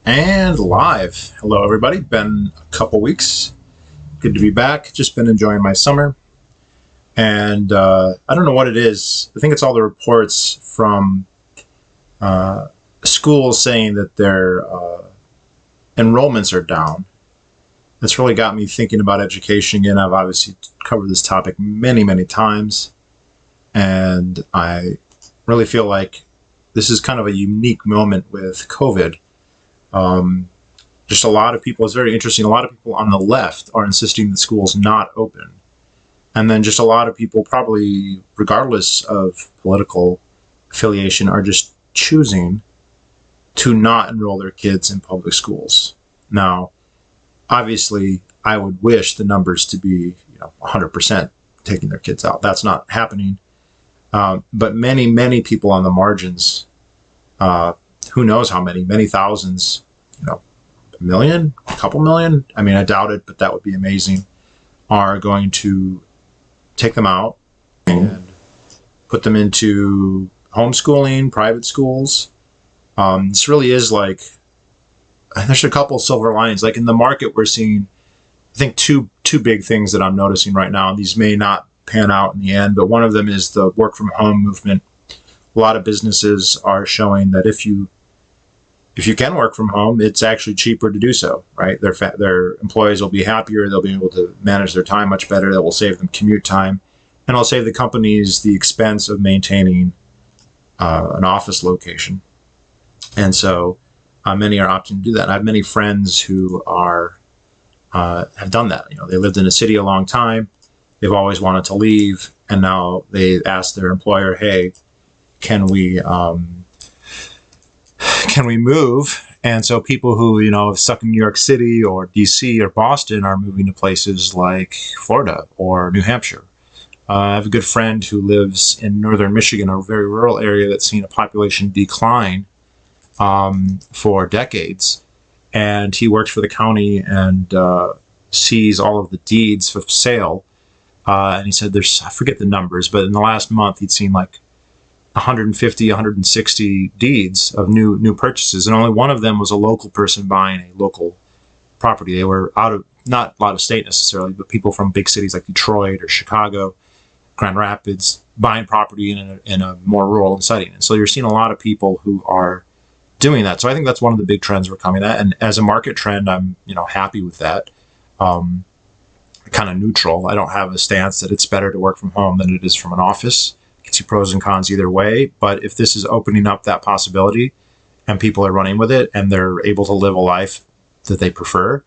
And live. Hello, everybody. Been a couple weeks. Good to be back. Just been enjoying my summer. And I don't know what it is. I think it's all the reports from schools saying that their enrollments are down. That's really got me thinking about education again. I've obviously covered this topic many, many times. And I really feel like this is kind of a unique moment with COVID. Just a lot of people, it's very interesting, a lot of people on the left are insisting that schools not open. And then just a lot of people, probably regardless of political affiliation, are just choosing to not enroll their kids in public schools. Now, obviously, I would wish the numbers to be 100% taking their kids out. That's not happening. But many, many people on the margins, who knows how many thousands, a million, a couple million. I mean, I doubt it, but that would be amazing, are going to take them out and put them into homeschooling, private schools. This really is like, there's a couple silver linings. Like in the market, we're seeing, I think, two big things that I'm noticing right now. These may not pan out in the end, but one of them is the work from home movement. A lot of businesses are showing that if you can work from home, it's actually cheaper to do so, right? Their employees will be happier. They'll be able to manage their time much better. That will save them commute time, and it'll save the companies the expense of maintaining an office location. And so many are opting to do that. I have many friends who have done that. They lived in a city a long time. They've always wanted to leave, and now they ask their employer, "Hey, can we move?" And so people who, have stuck in New York City or DC or Boston are moving to places like Florida or New Hampshire. I have a good friend who lives in northern Michigan, a very rural area that's seen a population decline for decades. And he works for the county and sees all of the deeds for sale. And he said I forget the numbers, but in the last month he'd seen like 150, 160 deeds of new purchases, and only one of them was a local person buying a local property. They were not out of state necessarily, but people from big cities like Detroit or Chicago, Grand Rapids, buying property in a more rural setting. And so you're seeing a lot of people who are doing that. So I think that's one of the big trends we're coming at. And as a market trend, I'm happy with that. Kind of neutral. I don't have a stance that it's better to work from home than it is from an office. See pros and cons either way, but if this is opening up that possibility and people are running with it and they're able to live a life that they prefer,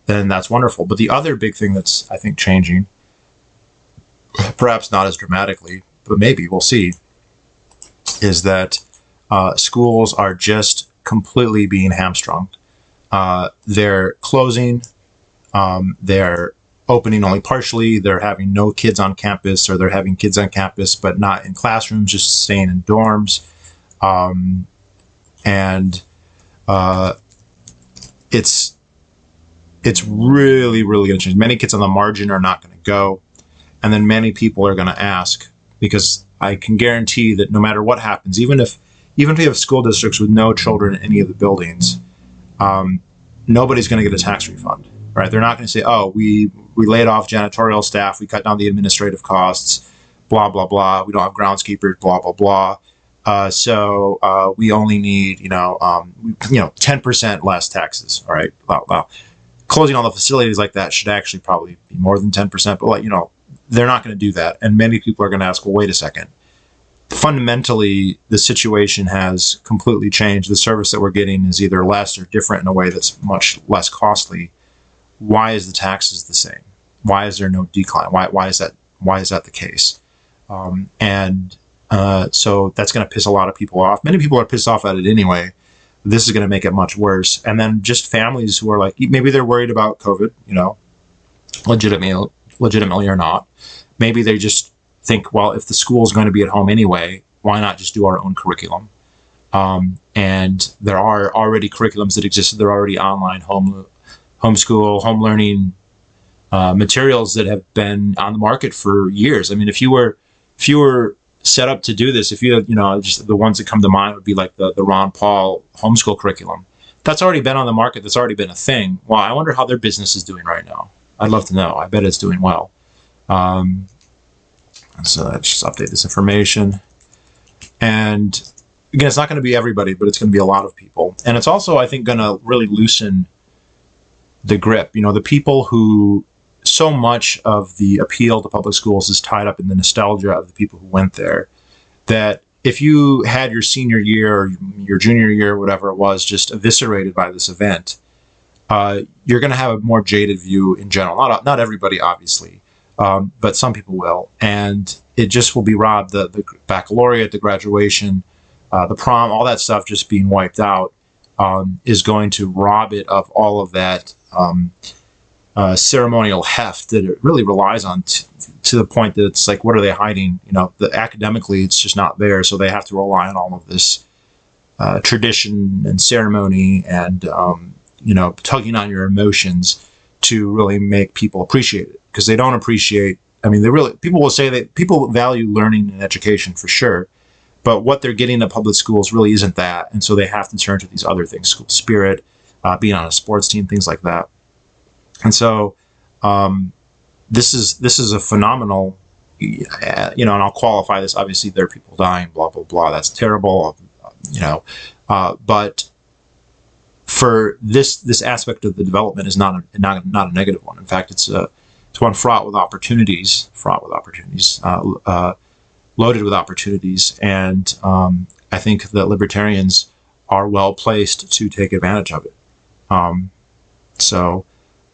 then that's wonderful. But the other big thing that's, I think, changing, perhaps not as dramatically, but maybe we'll see, is that schools are just completely being hamstrung. They're closing, they're opening only partially, they're having no kids on campus, or they're having kids on campus but not in classrooms, just staying in dorms. It's really, really going to change. Many kids on the margin are not going to go, and then many people are going to ask, because I can guarantee that no matter what happens, even if you have school districts with no children in any of the buildings, nobody's going to get a tax refund. Right? They're not going to say, "Oh, we laid off janitorial staff, we cut down the administrative costs, blah, blah, blah. We don't have groundskeepers, blah, blah, blah. So we only need, 10% less taxes." All right. Wow. Closing all the facilities like that should actually probably be more than 10%, but they're not going to do that. And many people are going to ask, well, wait a second. Fundamentally, the situation has completely changed. The service that we're getting is either less or different in a way that's much less costly. Why is the taxes the same? Why is there no decline? Why is that the case? So that's going to piss a lot of people off. Many people are pissed off at it anyway. This is going to make it much worse. And then just families who are like, maybe they're worried about COVID, legitimately or not. Maybe they just think, well, if the school is going to be at home anyway, why not just do our own curriculum? And there are already curriculums that existed. They're already online homeschool, home learning materials that have been on the market for years. I mean, if you were set up to do this, if you had, just the ones that come to mind would be like the Ron Paul homeschool curriculum. that's already been on the market. That's already been a thing. Well, I wonder how their business is doing right now. I'd love to know. I bet it's doing well. So let's just update this information. And again, it's not going to be everybody, but it's going to be a lot of people. And it's also, I think, going to really loosen the grip. You know, the people who, so much of the appeal to public schools is tied up in the nostalgia of the people who went there, that if you had your senior year or your junior year, whatever it was, just eviscerated by this event, you're going to have a more jaded view in general. Not everybody, obviously, but some people will. And it just will be robbed. The baccalaureate, the graduation, the prom, all that stuff just being wiped out is going to rob it of all of that ceremonial heft that it really relies on to the point that it's like, what are they hiding? You know, academically, it's just not there. So they have to rely on all of this tradition and ceremony and, you know, tugging on your emotions to really make people appreciate it, because they don't appreciate. I mean, people will say that people value learning and education for sure, but what they're getting at public schools really isn't that. And so they have to turn to these other things, school spirit, being on a sports team, things like that. And so this is a phenomenal, you know, and I'll qualify this. Obviously, there are people dying, blah, blah, blah. That's terrible, you know. But for this aspect of the development is not a negative one. In fact, it's one fraught with opportunities, loaded with opportunities. And I think that libertarians are well placed to take advantage of it. So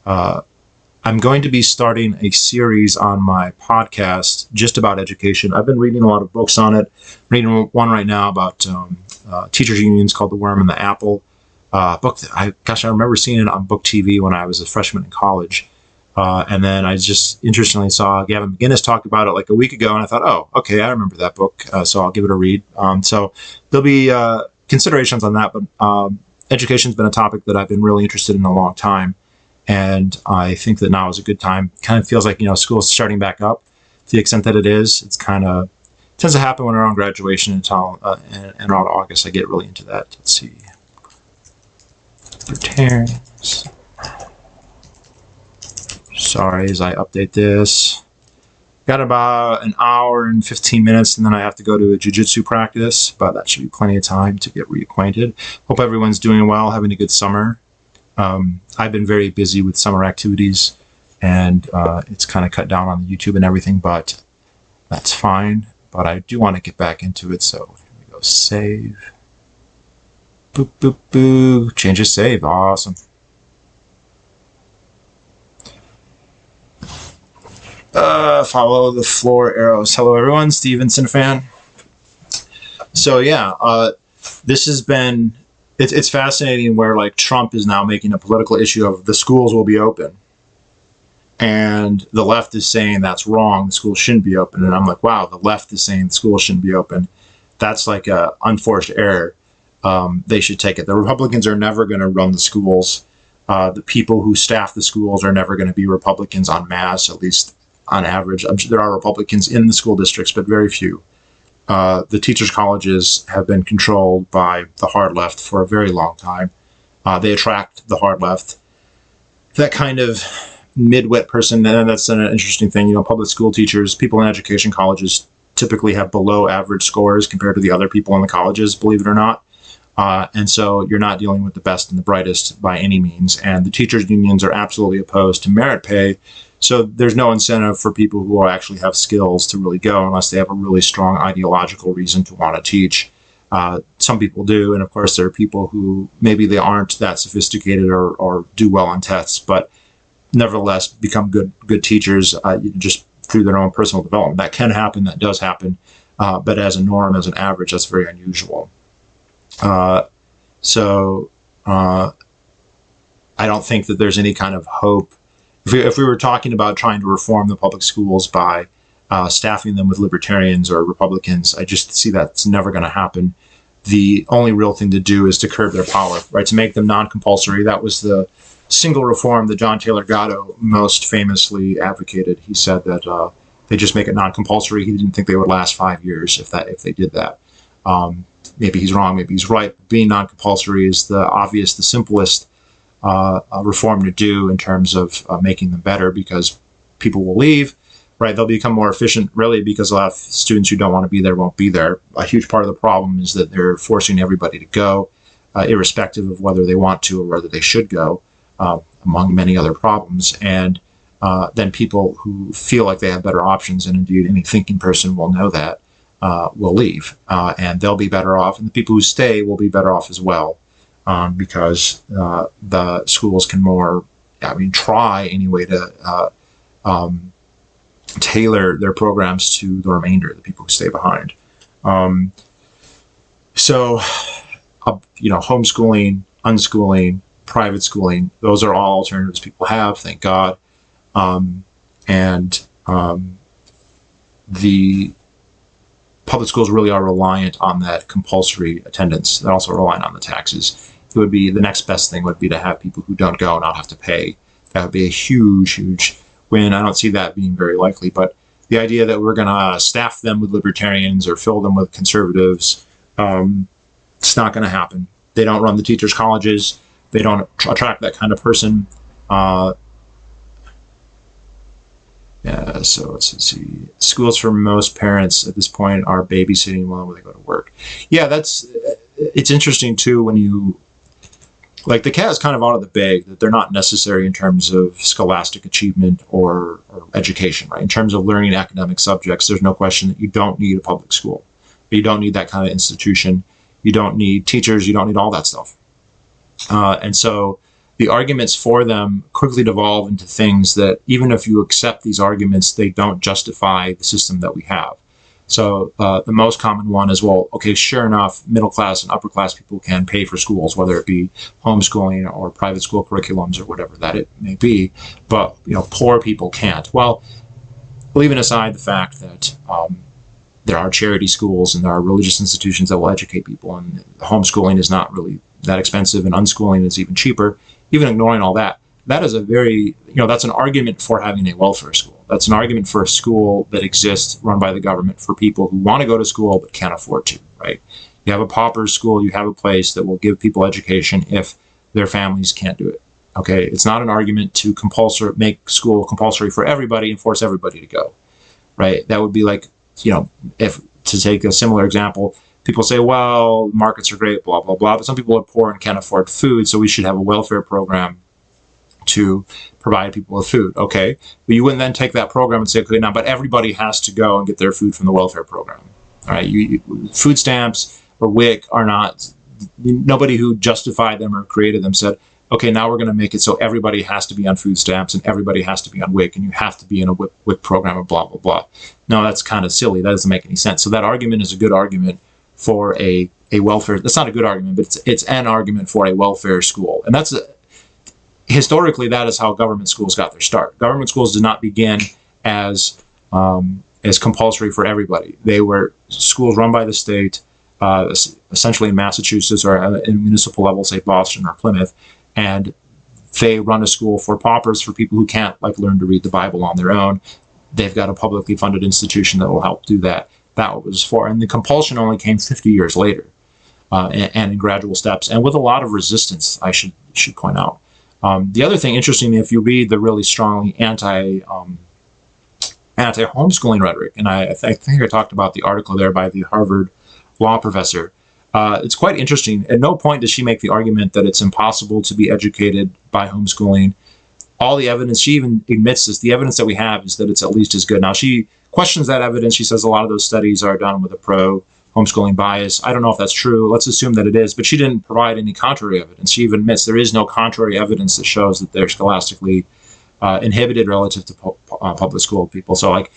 I'm going to be starting a series on my podcast just about education. I've been reading a lot of books on it. I'm reading one right now about teachers unions called The Worm and the Apple. Book that I remember seeing it on Book TV when I was a freshman in college. And then I just interestingly saw Gavin McInnes talk about it like a week ago, and I thought, oh, okay, I remember that book, so I'll give it a read. So there'll be considerations on that, but education's been a topic that I've been really interested in a long time, and I think that now is a good time. Kind of feels like, you know, school's starting back up to the extent that it is. It's kind of tends to happen when around graduation until and around August. I get really into that. Let's see. Libertarians. Sorry, as I update this. Got about an hour and 15 minutes, and then I have to go to a jiu-jitsu practice, but that should be plenty of time to get reacquainted. Hope everyone's doing well, having a good summer. I've been very busy with summer activities, and it's kind of cut down on the YouTube and everything, but that's fine. But I do want to get back into it, so here we go. Save. Boop, boop, boop. Change of save. Awesome. Follow the floor arrows. Hello, everyone. Stevenson fan. So, yeah, this has been, it's fascinating where, like, Trump is now making a political issue of the schools will be open. And the left is saying that's wrong. The schools shouldn't be open. And I'm like, wow, the left is saying the schools shouldn't be open. That's like a unforced error. They should take it. The Republicans are never going to run the schools. The people who staff the schools are never going to be Republicans en masse, at least on average. I'm sure there are Republicans in the school districts, but very few. The teachers' colleges have been controlled by the hard left for a very long time. They attract the hard left. That kind of midwit person, and that's an interesting thing. You know, public school teachers, people in education colleges typically have below average scores compared to the other people in the colleges, believe it or not. And so you're not dealing with the best and the brightest by any means. And the teachers' unions are absolutely opposed to merit pay. So there's no incentive for people who actually have skills to really go unless they have a really strong ideological reason to want to teach. Some people do. And of course, there are people who maybe they aren't that sophisticated or do well on tests, but nevertheless become good teachers just through their own personal development. That can happen. That does happen. But as a norm, as an average, that's very unusual. So I don't think that there's any kind of hope. If we were talking about trying to reform the public schools by staffing them with libertarians or Republicans, I just see that's never going to happen. The only real thing to do is to curb their power, right? To make them non-compulsory. That was the single reform that John Taylor Gatto most famously advocated. He said that they just make it non-compulsory. He didn't think they would last 5 years if they did that. maybe he's wrong, maybe he's right. Being non-compulsory is the obvious, the simplest reform to do in terms of making them better, because people will leave, right? They'll become more efficient, really, because a lot of students who don't want to be there won't be there. A huge part of the problem is that they're forcing everybody to go, irrespective of whether they want to or whether they should go, among many other problems. And then people who feel like they have better options, and indeed any thinking person will know that, will leave, and they'll be better off, and the people who stay will be better off as well, because the schools can try anyway to tailor their programs to the remainder, the people who stay behind. Homeschooling, unschooling, private schooling, those are all alternatives people have, thank God. The public schools really are reliant on that compulsory attendance. They're also reliant on the taxes. It would be, the next best thing would be to have people who don't go not have to pay. That would be a huge, huge win. I don't see that being very likely, but the idea that we're going to staff them with libertarians or fill them with conservatives, it's not going to happen. They don't run the teachers' colleges. They don't attract that kind of person. So let's see. Schools for most parents at this point are babysitting while they go to work. Yeah, it's interesting too when you, like, the cat is kind of out of the bag that they're not necessary in terms of scholastic achievement or education, right? In terms of learning academic subjects, there's no question that you don't need a public school. You don't need that kind of institution. You don't need teachers. You don't need all that stuff. And so the arguments for them quickly devolve into things that, even if you accept these arguments, they don't justify the system that we have. So the most common one is, well, okay, sure enough, middle class and upper class people can pay for schools, whether it be homeschooling or private school curriculums or whatever that it may be, but poor people can't. Well, leaving aside the fact that there are charity schools and there are religious institutions that will educate people, and homeschooling is not really that expensive, and unschooling is even cheaper. Even ignoring all that, that is a very, that's an argument for having a welfare school. That's an argument for a school that exists, run by the government, for people who want to go to school but can't afford to, right? You have a pauper school, you have a place that will give people education if their families can't do it, okay? It's not an argument to make school compulsory for everybody and force everybody to go, right? That would be like, if, to take a similar example, people say, well, markets are great, blah, blah, blah, but some people are poor and can't afford food, so we should have a welfare program to provide people with food. Okay, but you wouldn't then take that program and say, okay, now, but everybody has to go and get their food from the welfare program. All right, food stamps or WIC are not, nobody who justified them or created them said, okay, now we're going to make it so everybody has to be on food stamps and everybody has to be on WIC and you have to be in a WIC program and blah, blah, blah. No, that's kind of silly. That doesn't make any sense. So that argument is a good argument for a welfare. That's not a good argument, but it's an argument for a welfare school. And that's historically, that is how government schools got their start. Government schools did not begin as compulsory for everybody. They were schools run by the state, essentially in Massachusetts or at a municipal level, say Boston or Plymouth, and they run a school for paupers, for people who can't learn to read the Bible on their own. They've got a publicly funded institution that will help do that. That was for, and the compulsion only came 50 years later, and in gradual steps, and with a lot of resistance, I should point out. The other thing, interestingly, if you read the really strongly anti-homeschooling rhetoric, and I think I talked about the article there by the Harvard law professor, it's quite interesting. At no point does she make the argument that it's impossible to be educated by homeschooling. All the evidence, she even admits this, the evidence that we have is that it's at least as good. Now, she questions that evidence. She says a lot of those studies are done with a pro-homeschooling bias. I don't know if that's true. Let's assume that it is, but she didn't provide any contrary evidence. She even admits there is no contrary evidence that shows that they're scholastically inhibited relative to public school people. So, if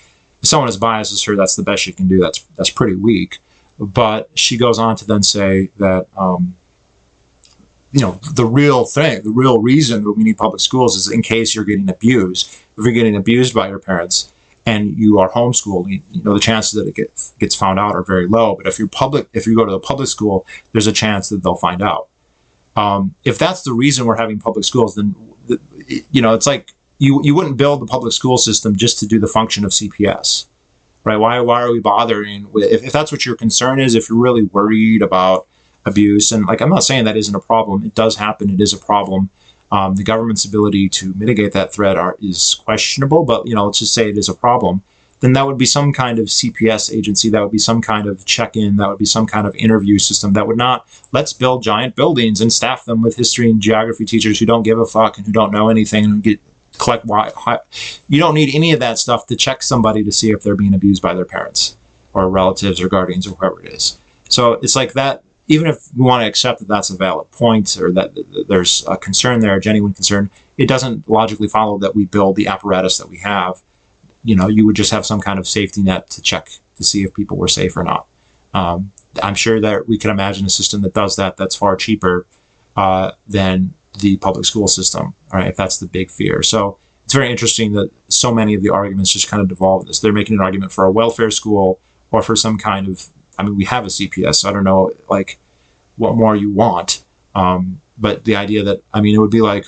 someone is biased as her, that's the best she can do. That's pretty weak. But she goes on to then say that the real reason that we need public schools is in case you're getting abused. If you're getting abused by your parents and you are homeschooled, the chances that it gets found out are very low. But if you go to a public school, there's a chance that they'll find out. If that's the reason we're having public schools, then it's like you wouldn't build the public school system just to do the function of CPS. right? Why are we bothering with, if that's what your concern is, if you're really worried about abuse, and like, I'm not saying that isn't a problem. It does happen. It is a problem. The government's ability to mitigate that threat is questionable, but let's just say it is a problem. Then that would be some kind of CPS agency. That would be some kind of check-in. That would be some kind of interview system. That would not, let's build giant buildings and staff them with history and geography teachers who don't give a fuck and who don't know anything and collect why. You don't need any of that stuff to check somebody to see if they're being abused by their parents or relatives or guardians or whoever it is. So it's like that. Even if we want to accept that that's a valid point or that there's a concern there, a genuine concern, it doesn't logically follow that we build the apparatus that we have. You would just have some kind of safety net to check to see if people were safe or not. I'm sure that we can imagine a system that does that that's far cheaper than the public school system, all right, if that's the big fear. So it's very interesting that so many of the arguments just kind of devolve this. They're making an argument for a welfare school or for some kind of, we have a CPS, so I don't know, like, what more you want. But the idea that, it would be like,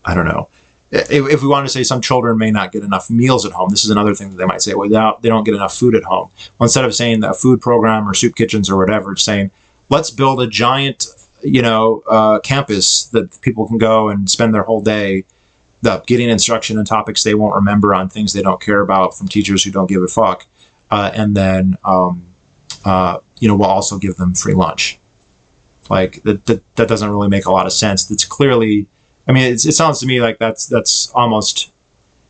I don't know, if we want to say some children may not get enough meals at home, this is another thing that they might say, well, they don't get enough food at home. Well, instead of saying that food program or soup kitchens or whatever, it's saying, let's build a giant, campus that people can go and spend their whole day getting instruction on topics they won't remember, on things they don't care about, from teachers who don't give a fuck. And then, we'll also give them free lunch. Like that doesn't really make a lot of sense. That's clearly, it sounds to me like that's almost,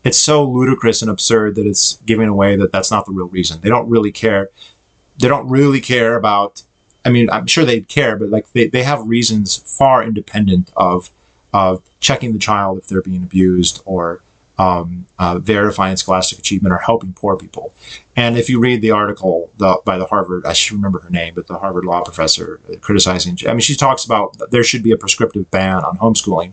it's so ludicrous and absurd that it's giving away that that's not the real reason. They don't really care. They don't really care about, I'm sure they'd care, but like they have reasons far independent of checking the child if they're being abused, or verifying scholastic achievement, or helping poor people. And if you read the article by the Harvard, I should remember her name, but the Harvard law professor criticizing, she talks about there should be a prescriptive ban on homeschooling.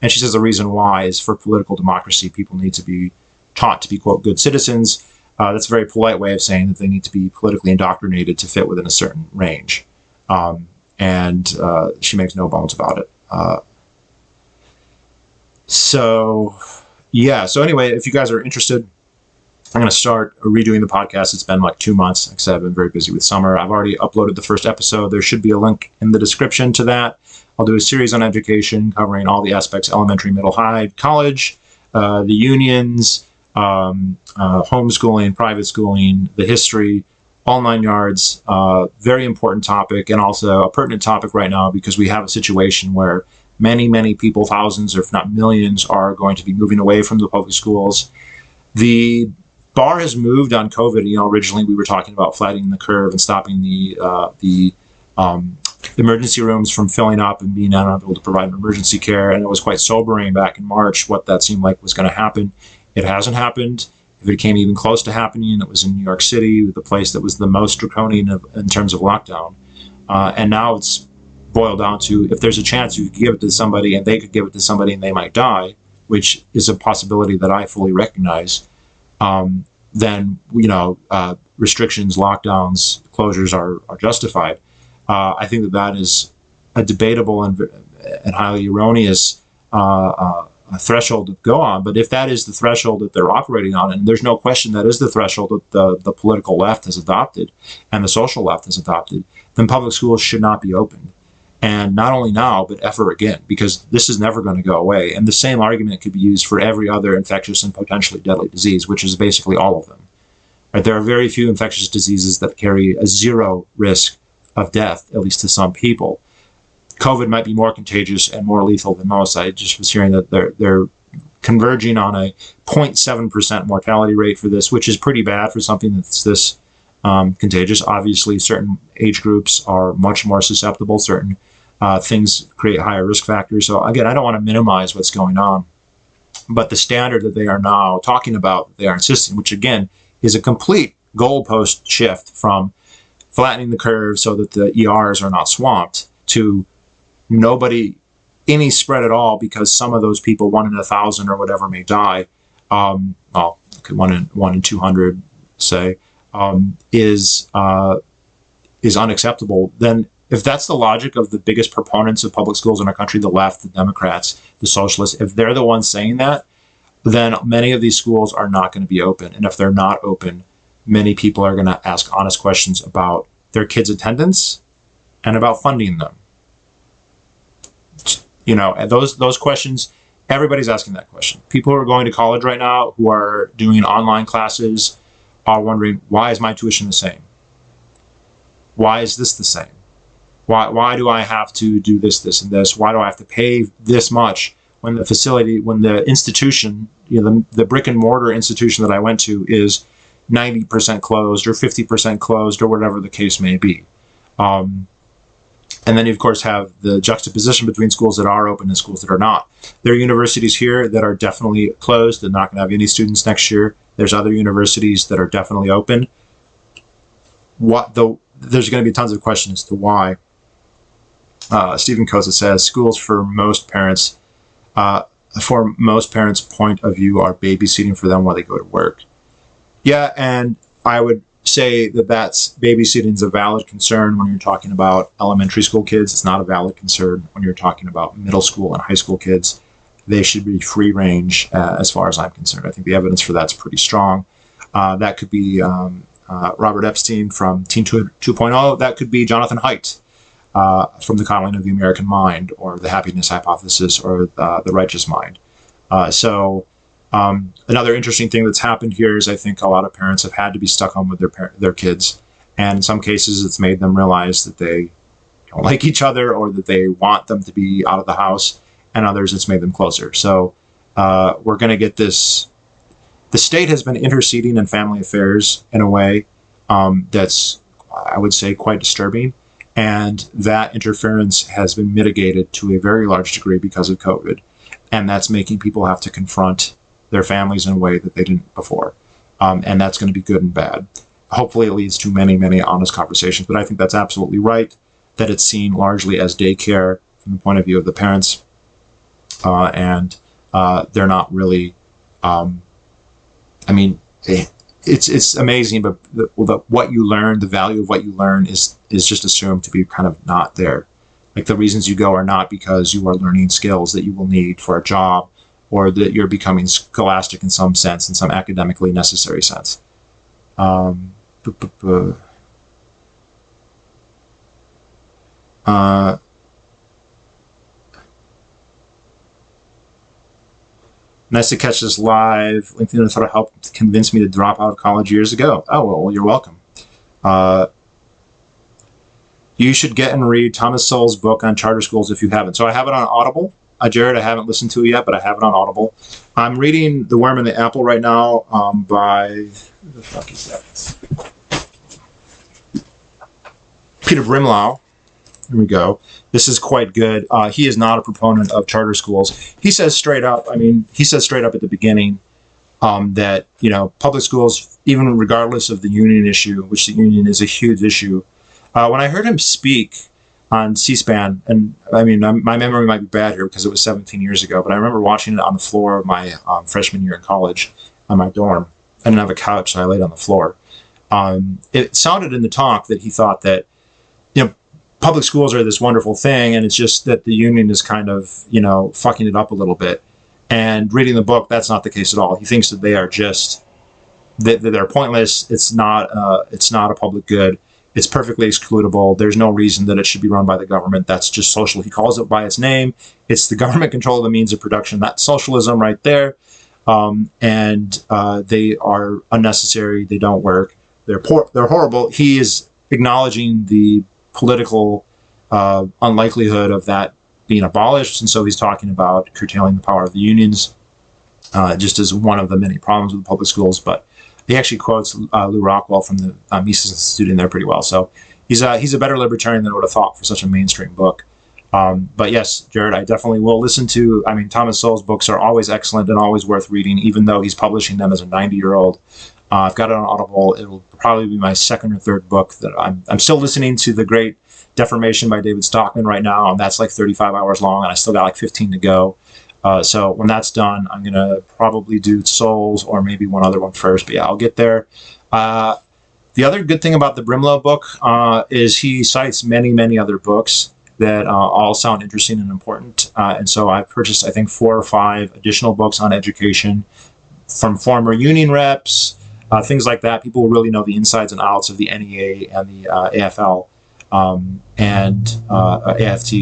And she says the reason why is for political democracy. People need to be taught to be, quote, good citizens. That's a very polite way of saying that they need to be politically indoctrinated to fit within a certain range. And she makes no bones about it. So anyway, if you guys are interested, I'm going to start redoing the podcast. It's been like 2 months. Like I said, I've been very busy with summer. I've already uploaded the first episode. There should be a link in the description to that. I'll do a series on education covering all the aspects: elementary, middle, high, college, the unions, homeschooling, private schooling, the history, all 9 yards. Very important topic, and also a pertinent topic right now, because we have a situation where many people, thousands, or if not millions, are going to be moving away from the public schools. The bar has moved on COVID. Originally we were talking about flattening the curve and stopping the emergency rooms from filling up and being unable to provide emergency care. And it was quite sobering back in March what that seemed like was going to happen. It hasn't happened. If it came even close to happening, it was in New York City, the place that was the most draconian in terms of lockdown. And now it's boiled down to, if there's a chance you could give it to somebody and they could give it to somebody and they might die, which is a possibility that I fully recognize, then restrictions, lockdowns, closures are justified. I think that is a debatable and highly erroneous threshold to go on. But if that is the threshold that they're operating on, and there's no question that is the threshold that the political left has adopted and the social left has adopted, then public schools should not be opened. And not only now, but ever again, because this is never going to go away. And the same argument could be used for every other infectious and potentially deadly disease, which is basically all of them. Right? There are very few infectious diseases that carry a zero risk of death, at least to some people. COVID might be more contagious and more lethal than most. I just was hearing that they're converging on a 0.7% mortality rate for this, which is pretty bad for something that's this contagious. Obviously, certain age groups are much more susceptible. Certain things create higher risk factors. So again, I don't want to minimize what's going on, but the standard that they are now talking about, they are insisting, which again is a complete goalpost shift from flattening the curve so that the ERs are not swamped to nobody, any spread at all, because some of those people, 1 in 1,000 or whatever, may die. 1 in 200, say, is unacceptable. Then if that's the logic of the biggest proponents of public schools in our country, the left, the Democrats, the socialists, if they're the ones saying that, then many of these schools are not going to be open. And if they're not open, many people are going to ask honest questions about their kids' attendance and about funding them. You know, and those questions, everybody's asking that question. People who are going to college right now, who are doing online classes, are wondering, why is my tuition the same? Why is this the same? Why do I have to do this, this, and this? Why do I have to pay this much when the facility, when the institution, you know, the brick and mortar institution that I went to is 90% closed or 50% closed or whatever the case may be. And then you, of course, have the juxtaposition between schools that are open and schools that are not. There are universities here that are definitely closed. They're not going to have any students next year. There's other universities that are definitely open. There's going to be tons of questions as to why. Stephen Kosa says schools for most parents' point of view are babysitting for them while they go to work. Yeah, and I would say that babysitting is a valid concern when you're talking about elementary school kids. It's not a valid concern when you're talking about middle school and high school kids. They should be free range as far as I'm concerned. I think the evidence for that's pretty strong. That could be Robert Epstein from Teen 2.0. That could be Jonathan Haidt from The Coddling of the American Mind, or The Happiness Hypothesis, or The Righteous Mind. Another interesting thing that's happened here is I think a lot of parents have had to be stuck home with their kids. And in some cases, it's made them realize that they don't like each other or that they want them to be out of the house. And others, it's made them closer. So we're going to get this. The state has been interceding in family affairs in a way that's, I would say, quite disturbing. And that interference has been mitigated to a very large degree because of COVID. And that's making people have to confront their families in a way that they didn't before. And that's going to be good and bad. Hopefully it leads to many, many honest conversations. But I think that's absolutely right, that it's seen largely as daycare from the point of view of the parents. And they're not really, it's amazing, but what you learn, the value of what you learn is just assumed to be kind of not there. Like the reasons you go are not because you are learning skills that you will need for a job, or that you're becoming scholastic in some sense, in some academically necessary sense. Nice to catch this live. LinkedIn thought it helped convince me to drop out of college years ago. Oh, well, you're welcome. You should get and read Thomas Sowell's book on charter schools if you haven't. So I have it on Audible. Jared, I haven't listened to it yet, but I have it on Audible. I'm reading The Worm and the Apple right now by, who the fuck is that? Peter Brimlau. Here we go. This is quite good. He is not a proponent of charter schools. He says straight up, at the beginning that, public schools, even regardless of the union issue, which the union is a huge issue. When I heard him speak on C-SPAN, and my memory might be bad here because it was 17 years ago, but I remember watching it on the floor of my freshman year in college on my dorm. I didn't have a couch, so I laid on the floor. It sounded in the talk that he thought that, public schools are this wonderful thing, and it's just that the union is kind of, fucking it up a little bit. And reading the book, that's not the case at all. He thinks that they are just, that they're pointless. It's not a public good. It's perfectly excludable. There's no reason that it should be run by the government. That's just social. He calls it by its name. It's the government control of the means of production. That's socialism right there. And they are unnecessary. They don't work. They're poor. They're horrible. He is acknowledging the political unlikelihood of that being abolished. And so he's talking about curtailing the power of the unions, just as one of the many problems with public schools. But he actually quotes Lou Rockwell from the Mises Institute in there pretty well. So he's a better libertarian than I would have thought for such a mainstream book. But yes, Jared, I definitely will listen to, Thomas Sowell's books are always excellent and always worth reading, even though he's publishing them as a 90-year-old. I've got it on Audible. It'll probably be my second or third book that I'm still listening to The Great Deformation by David Stockman right now, and that's like 35 hours long, and I still got like 15 to go. So when that's done, I'm going to probably do Souls or maybe one other one first, but yeah, I'll get there. The other good thing about the Brimlow book is he cites many, many other books that all sound interesting and important. And so I've purchased, I think, 4 or 5 additional books on education from former union reps, things like that. People will really know the insides and outs of the NEA and the AFL and AFT.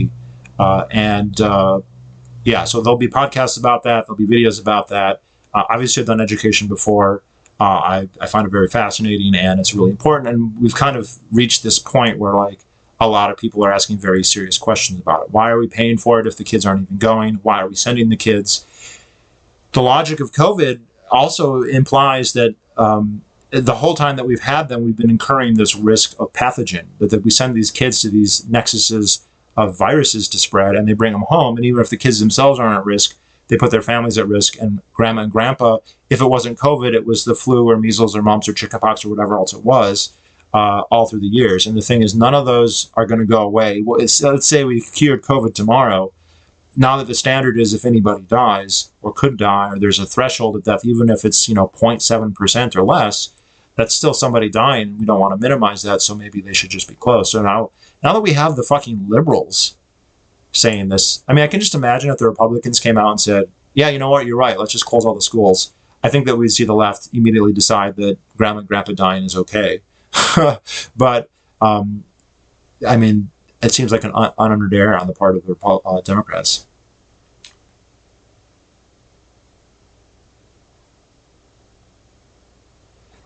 Yeah, so there'll be podcasts about that. There'll be videos about that. Obviously, I've done education before. I find it very fascinating, and it's really important. And we've kind of reached this point where, like, a lot of people are asking very serious questions about it. Why are we paying for it if the kids aren't even going? Why are we sending the kids? The logic of COVID also implies that the whole time that we've had them, we've been incurring this risk of pathogen, that we send these kids to these nexuses of viruses to spread, and they bring them home. And even if the kids themselves aren't at risk, they put their families at risk. And grandma and grandpa, if it wasn't COVID, it was the flu or measles or mumps or chickenpox or whatever else it was, all through the years. And the thing is, none of those are going to go away. Well, let's say we cured COVID tomorrow. Now that the standard is if anybody dies or could die, or there's a threshold of death, even if it's 0.7% or less, that's still somebody dying. We don't want to minimize that, so maybe they should just be closed. So now that we have the fucking liberals saying this, I mean, I can just imagine if the Republicans came out and said, yeah, you know what, you're right, let's just close all the schools. I think that we'd see the left immediately decide that grandma and grandpa dying is okay. But, I mean, it seems like an unuttered error on the part of the Democrats.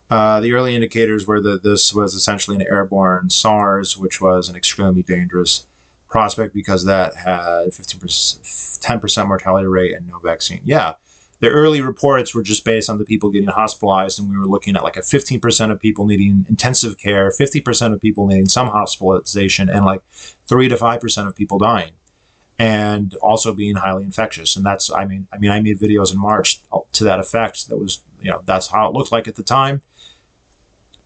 The early indicators were that this was essentially an airborne SARS, which was an extremely dangerous prospect because that had 10% mortality rate and no vaccine. Yeah, the early reports were just based on the people getting hospitalized, and we were looking at like a 15% of people needing intensive care, 50% of people needing some hospitalization, and like 3 to 5% of people dying, and also being highly infectious. And that's, I made videos in March to that effect. That was, that's how it looked like at the time.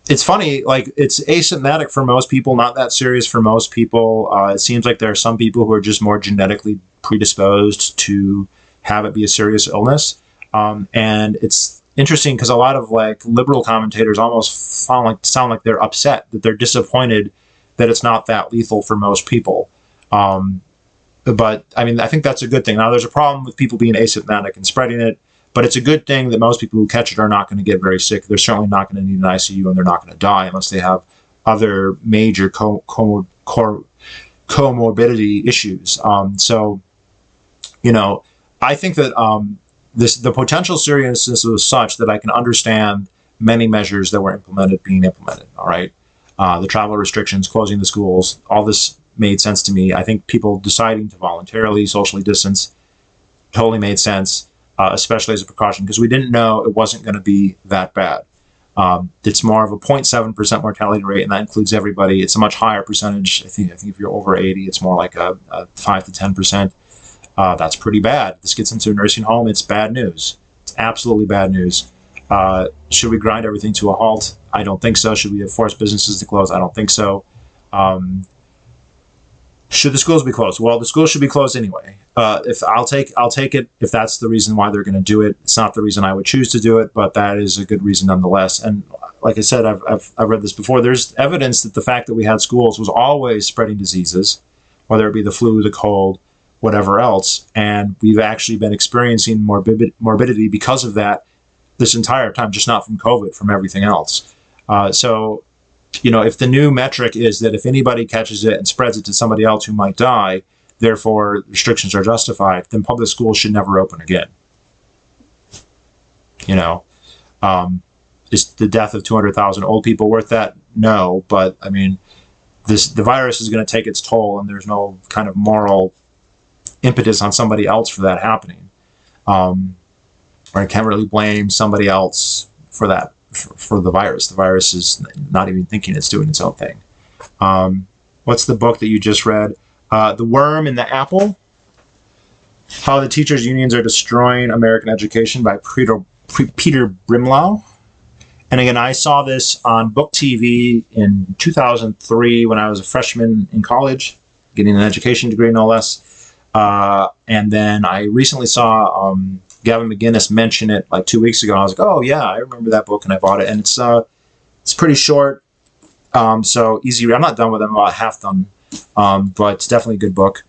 It's funny, like, it's asymptomatic for most people, not that serious for most people. It seems like there are some people who are just more genetically predisposed to have it be a serious illness. And it's interesting because a lot of like liberal commentators almost sound like they're upset, that they're disappointed that it's not that lethal for most people. But I mean, I think that's a good thing. Now, there's a problem with people being asymptomatic and spreading it, but it's a good thing that most people who catch it are not going to get very sick. They're certainly not going to need an ICU, and they're not going to die unless they have other major comorbidity issues. I think that the potential seriousness was such that I can understand many measures that were being implemented. All right, the travel restrictions, closing the schools, all this made sense to me. I think people deciding to voluntarily socially distance totally made sense. Especially as a precaution, because we didn't know it wasn't going to be that bad. It's more of a 0.7% mortality rate, and that includes everybody. It's a much higher percentage. I think if you're over 80, it's more like a 5 to 10%. That's pretty bad. This gets into a nursing home. It's bad news. It's absolutely bad news. Should we grind everything to a halt? I don't think so. Should we have forced businesses to close? I don't think so. Should the schools be closed? Well, the schools should be closed anyway. If I'll take it if that's the reason why they're going to do it. It's not the reason I would choose to do it, but that is a good reason nonetheless. And like I said, I've read this before. There's evidence that the fact that we had schools was always spreading diseases, whether it be the flu, the cold, whatever else. And we've actually been experiencing morbidity because of that this entire time, just not from COVID, from everything else. If the new metric is that if anybody catches it and spreads it to somebody else who might die, therefore restrictions are justified, then public schools should never open again. Is the death of 200,000 old people worth that? No, but I mean, the virus is going to take its toll, and there's no kind of moral impetus on somebody else for that happening. Or I can't really blame somebody else for that. For the virus. The virus is not even thinking it's doing its own thing. What's the book that you just read? The Worm in the Apple? How the Teachers' Unions Are Destroying American Education by Peter Brimlau. And again, I saw this on Book TV in 2003 when I was a freshman in college, getting an education degree, no less. And then I recently saw Gavin McGinnis mentioned it like 2 weeks ago. And I was like, oh yeah, I remember that book, and I bought it. And it's pretty short, so easy. I'm not done with it. I'm about half done, but it's definitely a good book.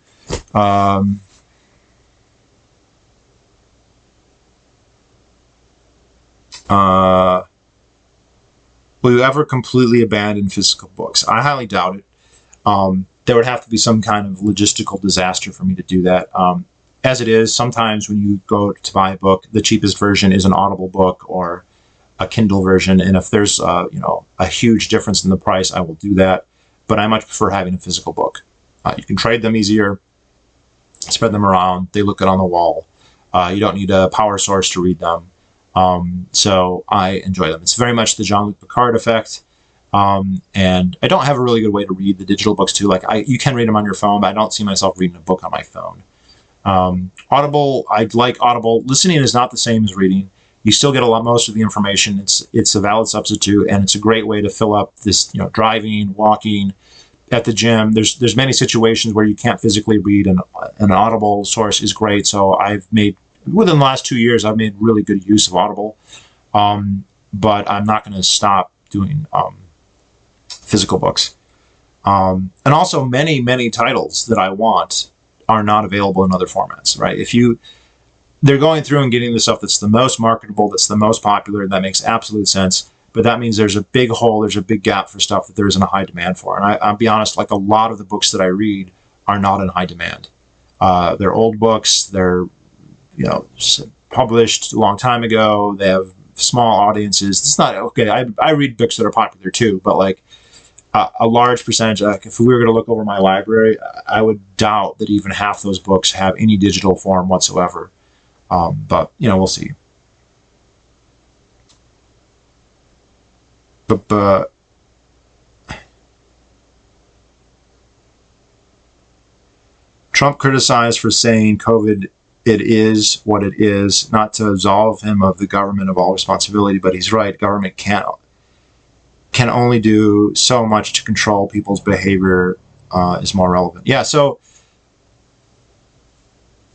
will you ever completely abandon physical books? I highly doubt it. There would have to be some kind of logistical disaster for me to do that. As it is, sometimes when you go to buy a book, the cheapest version is an Audible book or a Kindle version. And if there's a huge difference in the price, I will do that. But I much prefer having a physical book. You can trade them easier, spread them around. They look good on the wall. You don't need a power source to read them. So I enjoy them. It's very much the Jean-Luc Picard effect. And I don't have a really good way to read the digital books too. Like you can read them on your phone, but I don't see myself reading a book on my phone. Audible, I like Audible. Listening is not the same as reading. You still get most of the information. It's a valid substitute, and it's a great way to fill up this, driving, walking, at the gym. There's many situations where you can't physically read, and an Audible source is great. So within the last 2 years, I've made really good use of Audible. But I'm not going to stop doing physical books. And also many, many titles that I want are not available in other formats, right? They're going through and getting the stuff that's the most marketable, that's the most popular, that makes absolute sense. But that means there's a big hole, there's a big gap for stuff that there isn't a high demand for. And I'll be honest, like a lot of the books that I read are not in high demand. They're old books, they're published a long time ago, they have small audiences. It's not okay. I read books that are popular too, but like a large percentage, like if we were going to look over my library, I would doubt that even half those books have any digital form whatsoever. But we'll see. But Trump criticized for saying COVID, it is what it is, not to absolve him of the government of all responsibility, but he's right. Government can only do so much to control people's behavior is more relevant. Yeah, so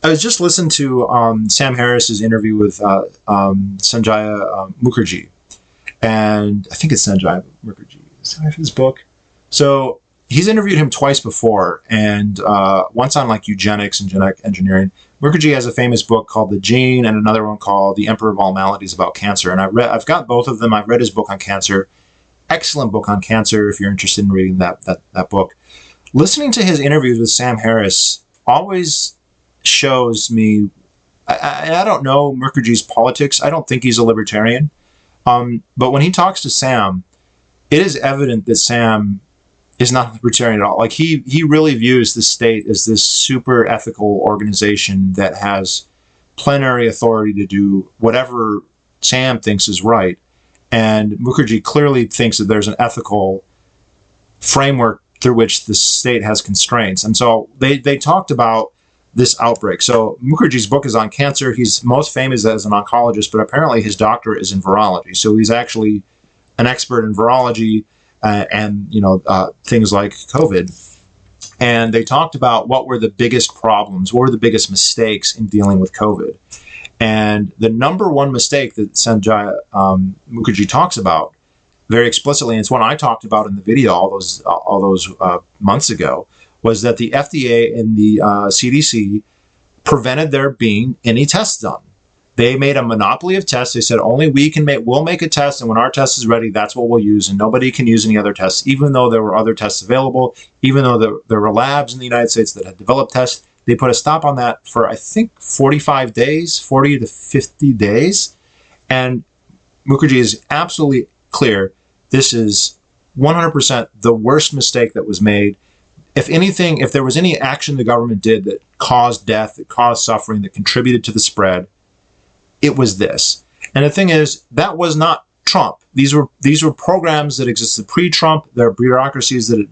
I was just listening to Sam Harris's interview with Sanjaya Mukherjee, and I think it's Sanjaya Mukherjee. Is that his book? So he's interviewed him twice before, and once on like eugenics and genetic engineering. Mukherjee has a famous book called The Gene, and another one called The Emperor of All Maladies about cancer. And I've got both of them. I've read his book on cancer. Excellent book on cancer if you're interested in reading that book. Listening to his interviews with Sam Harris always shows me, I don't know Mukherjee's politics. I don't think he's a libertarian. But when he talks to Sam, it is evident that Sam is not a libertarian at all. Like he really views the state as this super ethical organization that has plenary authority to do whatever Sam thinks is right. And Mukherjee clearly thinks that there's an ethical framework through which the state has constraints. And so they talked about this outbreak. So Mukherjee's book is on cancer. He's most famous as an oncologist, but apparently his doctorate is in virology. So he's actually an expert in virology and things like COVID. And they talked about what were the biggest problems, what were the biggest mistakes in dealing with COVID. And the number one mistake that Sanjay Mukherjee talks about very explicitly, and it's one I talked about in the video all those months ago, was that the FDA and the CDC prevented there being any tests done. They made a monopoly of tests. They said only we'll make a test, and when our test is ready, that's what we'll use, and nobody can use any other tests, even though there were other tests available, even though there were labs in the United States that had developed tests. They put a stop on that for, I think, 45 days, 40 to 50 days. And Mukherjee is absolutely clear. This is 100% the worst mistake that was made. If anything, if there was any action the government did that caused death, that caused suffering, that contributed to the spread, it was this. And the thing is, that was not Trump. These were programs that existed pre-Trump. There are bureaucracies that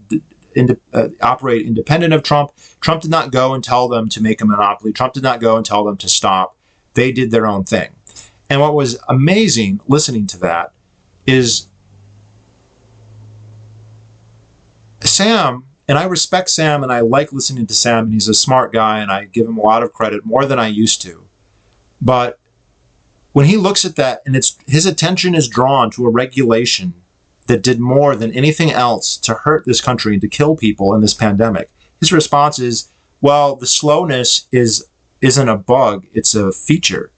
operate independent of Trump. Trump did not go and tell them to make a monopoly. Trump did not go and tell them to stop. They did their own thing. And what was amazing listening to that is Sam, and I respect Sam and I like listening to Sam, and he's a smart guy and I give him a lot of credit, more than I used to. But when he looks at that and his attention is drawn to a regulation that did more than anything else to hurt this country and to kill people in this pandemic, his response is, well, the slowness isn't a bug, it's a feature.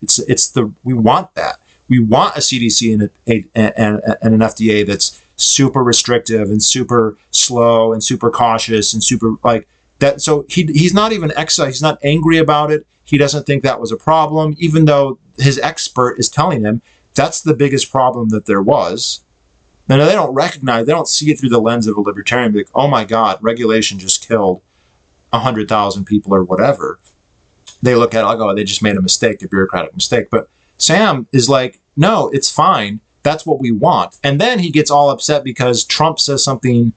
We want that. We want a CDC and an FDA that's super restrictive and super slow and super cautious and super like that. So he's not even he's not angry about it. He doesn't think that was a problem, even though his expert is telling him that's the biggest problem that there was. And they don't recognize, they don't see it through the lens of a libertarian, like, oh my God, regulation just killed 100,000 people or whatever. They look at it like, oh, they just made a mistake, a bureaucratic mistake. But Sam is like, no, it's fine. That's what we want. And then he gets all upset because Trump says something,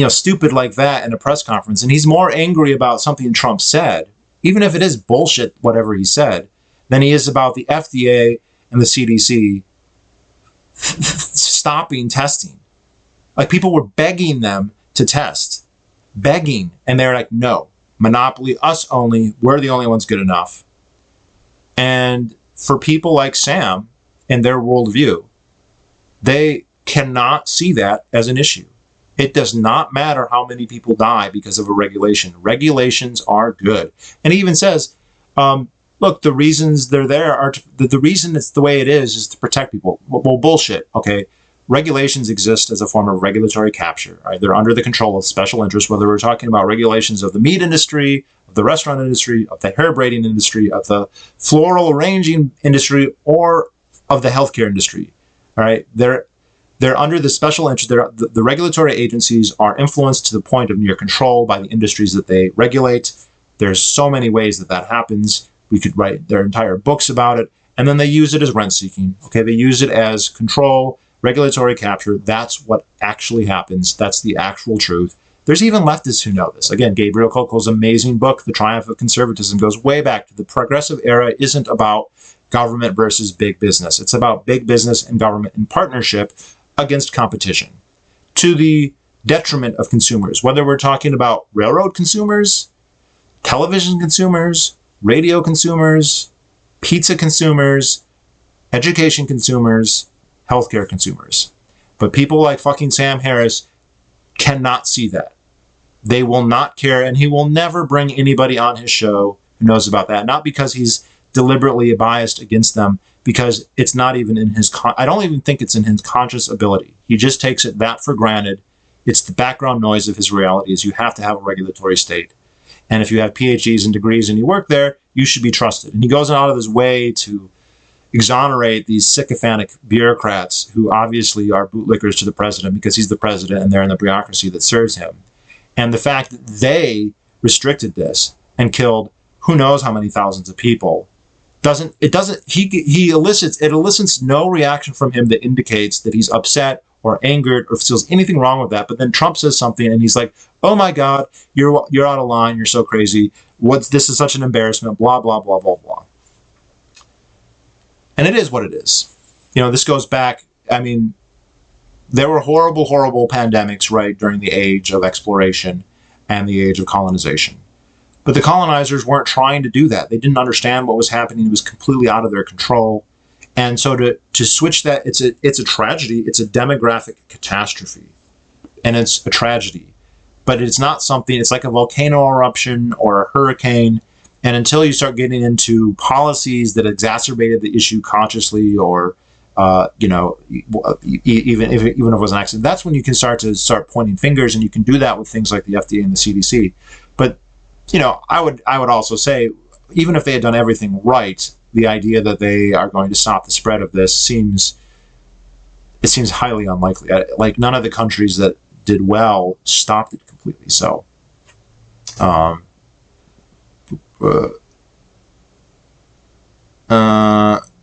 stupid like that in a press conference. And he's more angry about something Trump said, even if it is bullshit, whatever he said, than he is about the FDA and the CDC stopping testing. Like, people were begging them to test, begging. And they're like, no, monopoly, us only. We're the only ones good enough. And for people like Sam and their worldview, they cannot see that as an issue. It does not matter how many people die because of a regulation. Regulations are good. And he even says, look, the reasons they're there are the reason it's the way it is to protect people. Well, bullshit. Okay. Regulations exist as a form of regulatory capture. Right? They're under the control of special interests, whether we're talking about regulations of the meat industry, of the restaurant industry, of the hair braiding industry, of the floral arranging industry, or of the healthcare industry. All right. They're under the special interest. The regulatory agencies are influenced to the point of near control by the industries that they regulate. There's so many ways that happens. We could write their entire books about it. And then they use it as rent seeking. Okay, they use it as control, regulatory capture. That's what actually happens. That's the actual truth. There's even leftists who know this. Again, Gabriel Coco's amazing book, The Triumph of Conservatism, goes way back to the progressive era. Isn't about government versus big business. It's about big business and government in partnership against competition to the detriment of consumers, whether we're talking about railroad consumers, television consumers, radio consumers, pizza consumers, education consumers, healthcare consumers. But people like fucking Sam Harris cannot see that. They will not care, and he will never bring anybody on his show who knows about that. Not because he's deliberately biased against them, because it's not even in his, I don't even think it's in his conscious ability. He just takes it that for granted. It's the background noise of his reality is you have to have a regulatory state. And if you have PhDs and degrees and you work there, you should be trusted. And he goes out of his way to exonerate these sycophantic bureaucrats who obviously are bootlickers to the president because he's the president and they're in the bureaucracy that serves him. And the fact that they restricted this and killed who knows how many thousands of people he elicits no reaction from him that indicates that he's upset or angered or feels anything wrong with that. But then Trump says something and he's like, oh my God, you're out of line. You're so crazy. This is such an embarrassment, blah, blah, blah, blah, blah. And it is what it is. This goes back. I mean, there were horrible, horrible pandemics, right, during the age of exploration and the age of colonization. But the colonizers weren't trying to do that. They didn't understand what was happening. It was completely out of their control. And so to switch that, it's a tragedy. It's a demographic catastrophe. And it's a tragedy. But it's not something, it's like a volcano eruption or a hurricane. And until you start getting into policies that exacerbated the issue consciously or, even if it was an accident, that's when you can start pointing fingers. And you can do that with things like the FDA and the CDC. But I would also say, even if they had done everything right, the idea that they are going to stop the spread of this seems highly unlikely. Like, none of the countries that did well stopped it completely. So,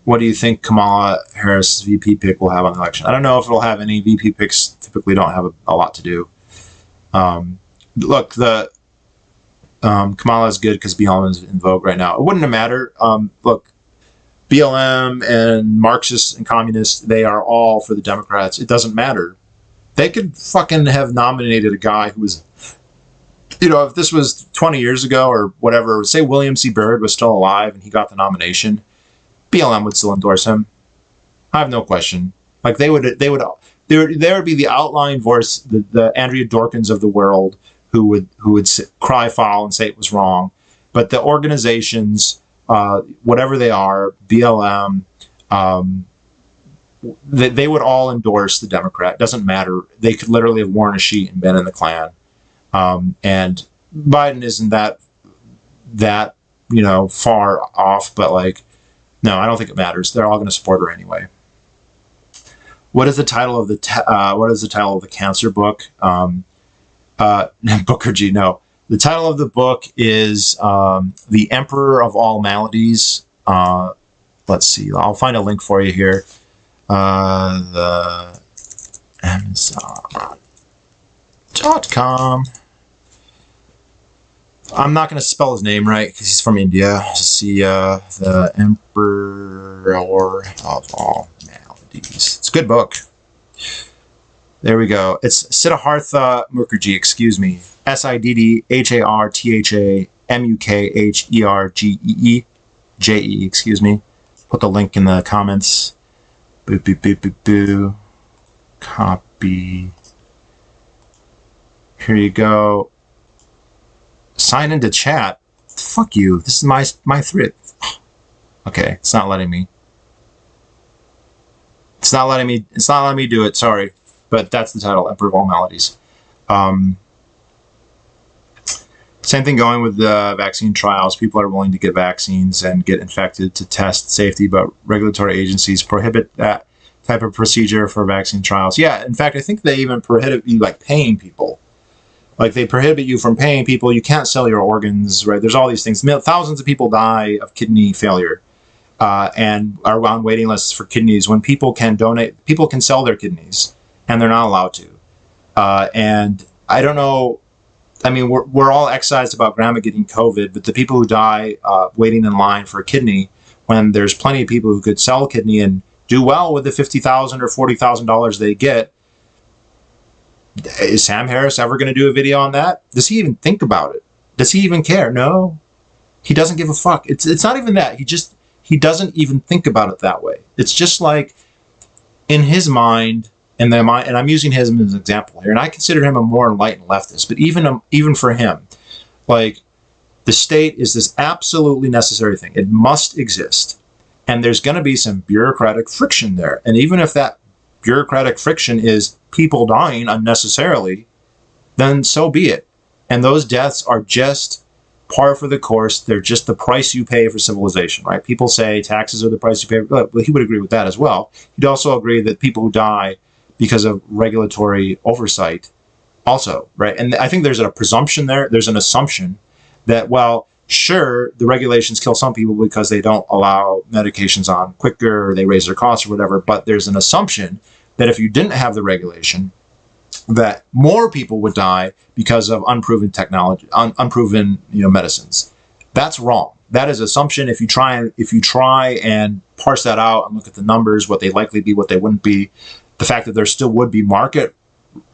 what do you think Kamala Harris VP pick will have on the election? I don't know if it'll have any. VP picks typically don't have a lot to do. Look, Kamala is good because BLM is in vogue right now. It wouldn't have mattered. Look, BLM and Marxists and communists, they are all for the Democrats. It doesn't matter. They could fucking have nominated a guy who was, if this was 20 years ago or whatever, say William C. Byrd was still alive and he got the nomination, BLM would still endorse him. I have no question. Like, there would be the outlying voice, the Andrea Dworkins of the world, who would cry foul and say it was wrong. But the organizations, whatever they are, BLM, they would all endorse the Democrat. Doesn't matter. They could literally have worn a sheet and been in the Klan. And Biden isn't that far off, but like, no, I don't think it matters. They're all going to support her anyway. What is the title of the cancer book? Booker G. No, the title of the book is The Emperor of All Maladies. Let's see. I'll find a link for you here. The Amazon.com. I'm not going to spell his name right because he's from India. Let's see, The Emperor of All Maladies. It's a good book. There we go. It's Siddhartha Mukherjee, excuse me. Siddharthamukherjee, excuse me. Put the link in the comments. Boo, boo, boo, boo, boo. Copy. Here you go. Sign into chat. Fuck you. This is my thread. Okay, it's not letting me. It's not letting me do it. Sorry, but that's the title, Emperor of All Maladies. Same thing going with the vaccine trials. People are willing to get vaccines and get infected to test safety, but regulatory agencies prohibit that type of procedure for vaccine trials. Yeah, in fact, I think they even prohibit you like paying people. Like they prohibit you from paying people. You can't sell your organs, right? There's all these things. Thousands of people die of kidney failure and are on waiting lists for kidneys when people can donate. People can sell their kidneys, and they're not allowed to. And I don't know. I mean, we're all excised about grandma getting COVID, but the people who die waiting in line for a kidney, when there's plenty of people who could sell a kidney and do well with the $50,000 or $40,000 they get. Is Sam Harris ever going to do a video on that? Does he even think about it? Does he even care? No, he doesn't give a fuck. It's not even that. He doesn't even think about it that way. It's just like in his mind, and I'm using him as an example here, and I consider him a more enlightened leftist. But even for him, like the state is this absolutely necessary thing. It must exist, and there's going to be some bureaucratic friction there. And even if that bureaucratic friction is people dying unnecessarily, then so be it. And those deaths are just par for the course. They're just the price you pay for civilization, right? People say taxes are the price you pay. Well, he would agree with that as well. He'd also agree that people who die because of regulatory oversight also, right? And I think there's a presumption there. There's an assumption that, well, sure, the regulations kill some people because they don't allow medications on quicker, or they raise their costs or whatever. But there's an assumption that if you didn't have the regulation, that more people would die because of unproven technology, unproven medicines. That's wrong. That is assumption. If you try and parse that out and look at the numbers, what they likely be, what they wouldn't be, the fact that there still would be market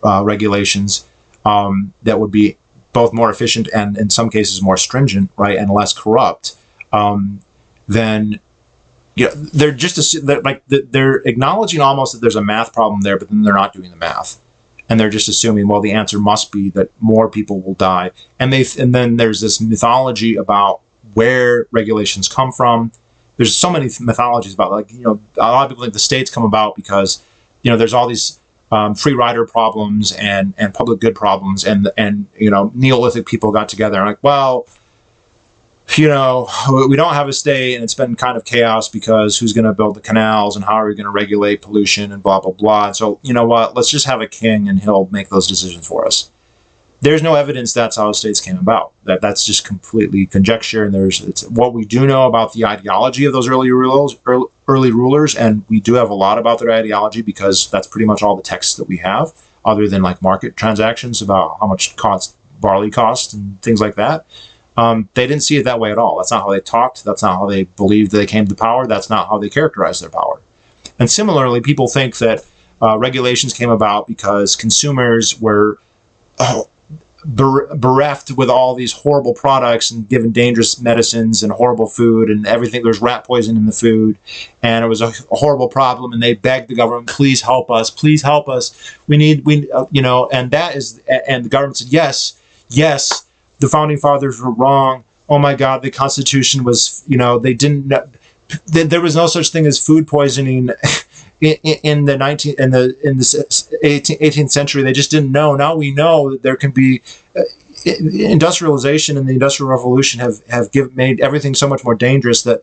regulations that would be both more efficient and in some cases more stringent, right, and less corrupt, then they're they're acknowledging almost that there's a math problem there, but then they're not doing the math, and they're just assuming, well, the answer must be that more people will die, and then there's this mythology about where regulations come from. There's so many mythologies about, like, a lot of people think the states come about because there's all these free rider problems and public good problems, and Neolithic people got together and like, well, we don't have a state and it's been kind of chaos because who's going to build the canals and how are we going to regulate pollution and blah, blah, blah. And so, you know what, let's just have a king and he'll make those decisions for us. There's no evidence that's how states came about. That's just completely conjecture. And it's what we do know about the ideology of those early rulers, and we do have a lot about their ideology because that's pretty much all the texts that we have, other than like market transactions about how much barley cost and things like that. They didn't see it that way at all. That's not how they talked. That's not how they believed they came to power. That's not how they characterized their power. And similarly, people think that regulations came about because consumers were bereft with all these horrible products and given dangerous medicines and horrible food and everything. There's rat poison in the food, and it was a horrible problem. And they begged the government, "Please help us! Please help us! And the government said, yes. The founding fathers were wrong. Oh my God, the Constitution was, they didn't know. There was no such thing as food poisoning in the 18th century, they just didn't know. Now we know that there can be industrialization and the Industrial Revolution have made everything so much more dangerous that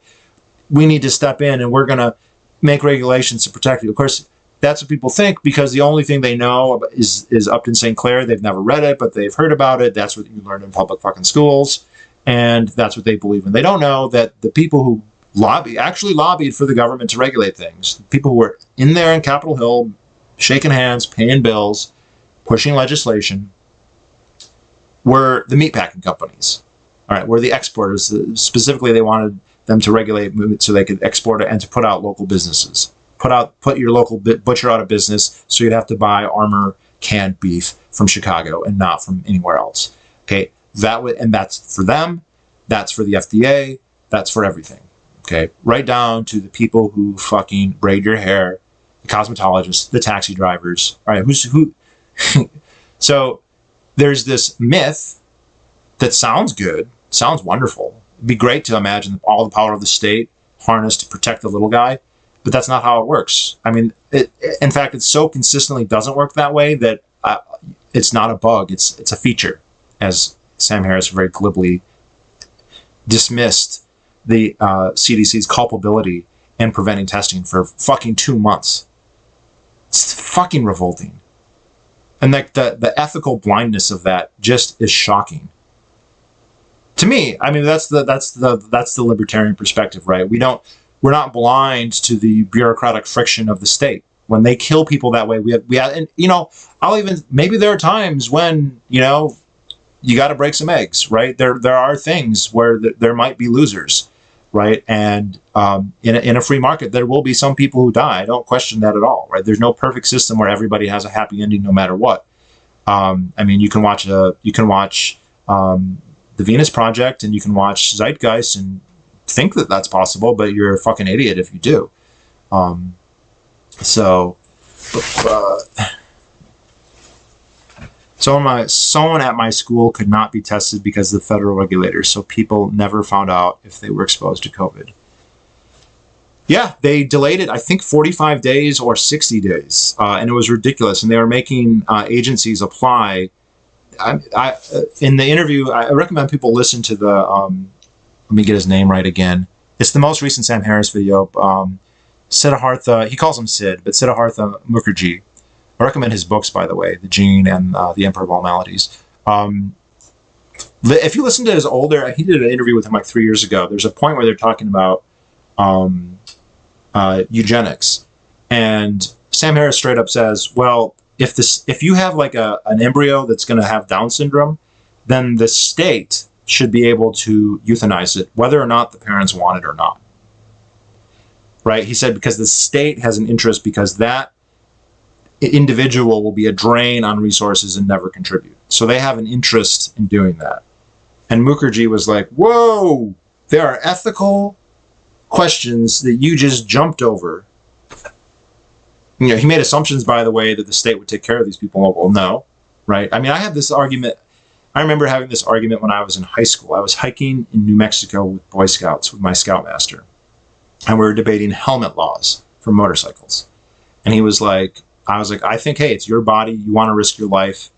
we need to step in, and we're going to make regulations to protect you. Of course, that's what people think, because the only thing they know is Upton St. Clair. They've never read it, but they've heard about it. That's what you learn in public fucking schools, and that's what they believe in. They don't know that the people who actually lobbied for the government to regulate things, people who were in there in Capitol Hill, shaking hands, paying bills, pushing legislation, were the meatpacking companies. All right, were the exporters. Specifically, they wanted them to regulate so they could export it and to put out local businesses. Put your local butcher out of business, so you'd have to buy Armour canned beef from Chicago and not from anywhere else. Okay, and that's for them. That's for the FDA. That's for everything. Okay, right down to the people who fucking braid your hair, the cosmetologists, the taxi drivers. All right, who? So there's this myth that sounds good, sounds wonderful. It'd be great to imagine all the power of the state harnessed to protect the little guy, but that's not how it works. I mean, in fact, it so consistently doesn't work that way that it's not a bug, it's a feature, as Sam Harris very glibly dismissed the CDC's culpability in preventing testing for fucking 2 months. It's fucking revolting. And like the ethical blindness of that just is shocking. To me, I mean, that's the libertarian perspective, right? We're not blind to the bureaucratic friction of the state. When they kill people that way, we have, and maybe there are times when, you got to break some eggs, right? There are things where there might be losers, right? And in a free market, there will be some people who die. I don't question that at all, right? There's no perfect system where everybody has a happy ending no matter what. I mean, you can watch the Venus Project, and you can watch Zeitgeist and think that that's possible, but you're a fucking idiot if you do. Someone at my school could not be tested because of the federal regulators, so people never found out if they were exposed to COVID. Yeah, they delayed it, I think 45 days or 60 days, and it was ridiculous. And they were making agencies apply. In the interview, I recommend people listen to the, let me get his name right again. It's the most recent Sam Harris video. Siddhartha, he calls him Sid, but Siddhartha Mukherjee. I recommend his books, by the way, The Gene and The Emperor of All Maladies. If you listen to his older, he did an interview with him like 3 years ago. There's a point where they're talking about eugenics. And Sam Harris straight up says, well, if you have like an embryo that's going to have Down syndrome, then the state should be able to euthanize it, whether or not the parents want it or not. Right? He said, because the state has an interest, because that individual will be a drain on resources and never contribute. So they have an interest in doing that. And Mukherjee was like, whoa, there are ethical questions that you just jumped over. He made assumptions, by the way, that the state would take care of these people. Well, no, right? I mean, I had this argument. I remember having this argument when I was in high school. I was hiking in New Mexico with Boy Scouts with my scoutmaster, and we were debating helmet laws for motorcycles. And I was like, I think, hey, it's your body. You want to risk your life.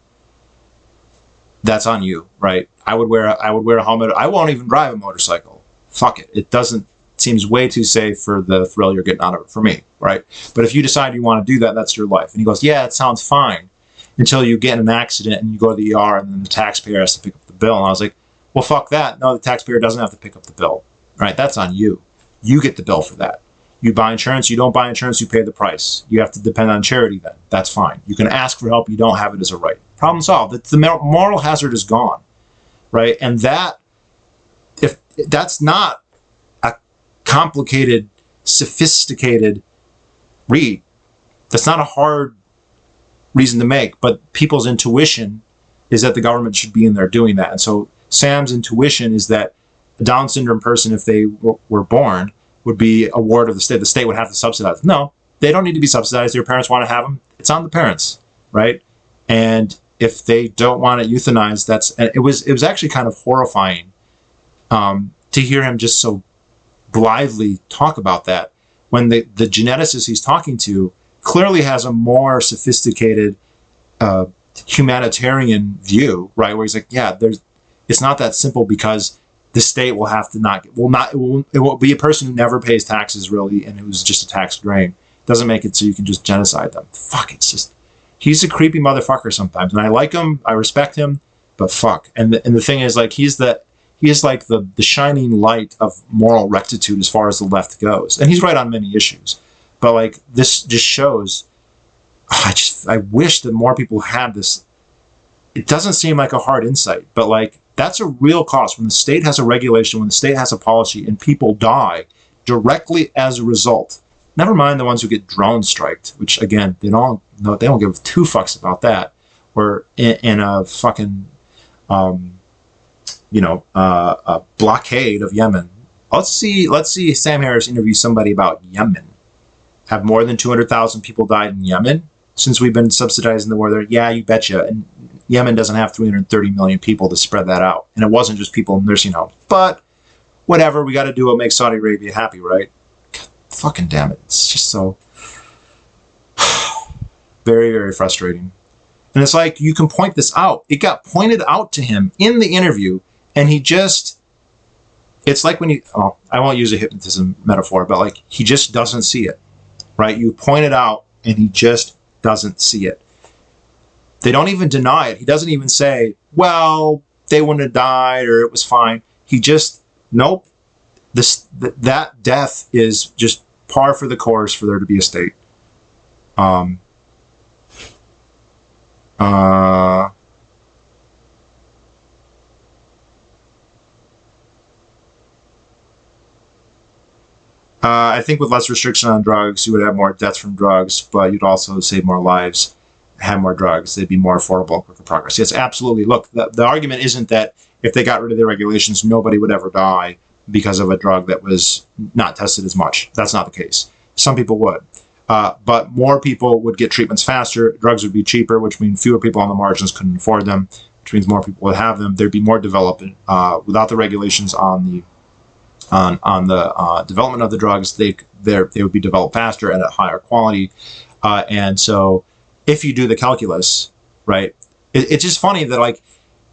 That's on you, right? I would wear a helmet. I won't even drive a motorcycle. Fuck it. It seems way too safe for the thrill you're getting out of it for me, right? But if you decide you want to do that, that's your life. And he goes, yeah, it sounds fine until you get in an accident and you go to the ER and then the taxpayer has to pick up the bill. And I was like, well, fuck that. No, the taxpayer doesn't have to pick up the bill, right? That's on you. You get the bill for that. You buy insurance, you don't buy insurance, you pay the price. You have to depend on charity then. That's fine. You can ask for help, you don't have it as a right. Problem solved. The moral hazard is gone, right? And if that's not a complicated, sophisticated read, that's not a hard reason to make, but people's intuition is that the government should be in there doing that. And so Sam's intuition is that a Down syndrome person, if they were born, would be a ward of the state. The state would have to subsidize. No, they don't need to be subsidized. Their parents want to have them. It's on the parents, right? And if they don't want it euthanized, it was actually kind of horrifying to hear him just so blithely talk about that, when the geneticist he's talking to clearly has a more sophisticated humanitarian view, right? Where he's like, yeah, it's not that simple because the state will have to it will be a person who never pays taxes really and who's just a tax drain. Doesn't make it so you can just genocide them. Fuck, it's just, he's a creepy motherfucker sometimes. And I like him, I respect him, but fuck. And the thing is, like, he is like the shining light of moral rectitude as far as the left goes. And he's right on many issues. But like, this just shows, I wish that more people had this. It doesn't seem like a hard insight, but like, that's a real cost. When the state has a regulation, when the state has a policy, and people die directly as a result. Never mind the ones who get drone striked, which again, they don't give two fucks about that. Or in a fucking, a blockade of Yemen. Let's see Sam Harris interview somebody about Yemen. Have more than 200,000 people died in Yemen since we've been subsidizing the war there? Yeah, you betcha. And Yemen doesn't have 330 million people to spread that out. And it wasn't just people in nursing homes. But whatever, we got to do what makes Saudi Arabia happy, right? God, fucking damn it. It's just so very, very frustrating. And it's like, you can point this out. It got pointed out to him in the interview, and he just, it's like when you, I won't use a hypnotism metaphor, but like, he just doesn't see it, right? You point it out, and he just doesn't see it. They don't even deny it. He doesn't even say, well, they wouldn't have died or it was fine. He just, nope. That death is just par for the course for there to be a state. I think with less restriction on drugs, you would have more deaths from drugs, but you'd also save more lives, have more drugs. They'd be more affordable, quicker progress. Yes, absolutely. Look, the argument isn't that if they got rid of the regulations, nobody would ever die because of a drug that was not tested as much. That's not the case. Some people would. But more people would get treatments faster. Drugs would be cheaper, which means fewer people on the margins couldn't afford them, which means more people would have them. There'd be more development. Without the regulations on the development of the drugs, they would be developed faster and at higher quality. And so if you do the calculus, right, it's just funny that, like,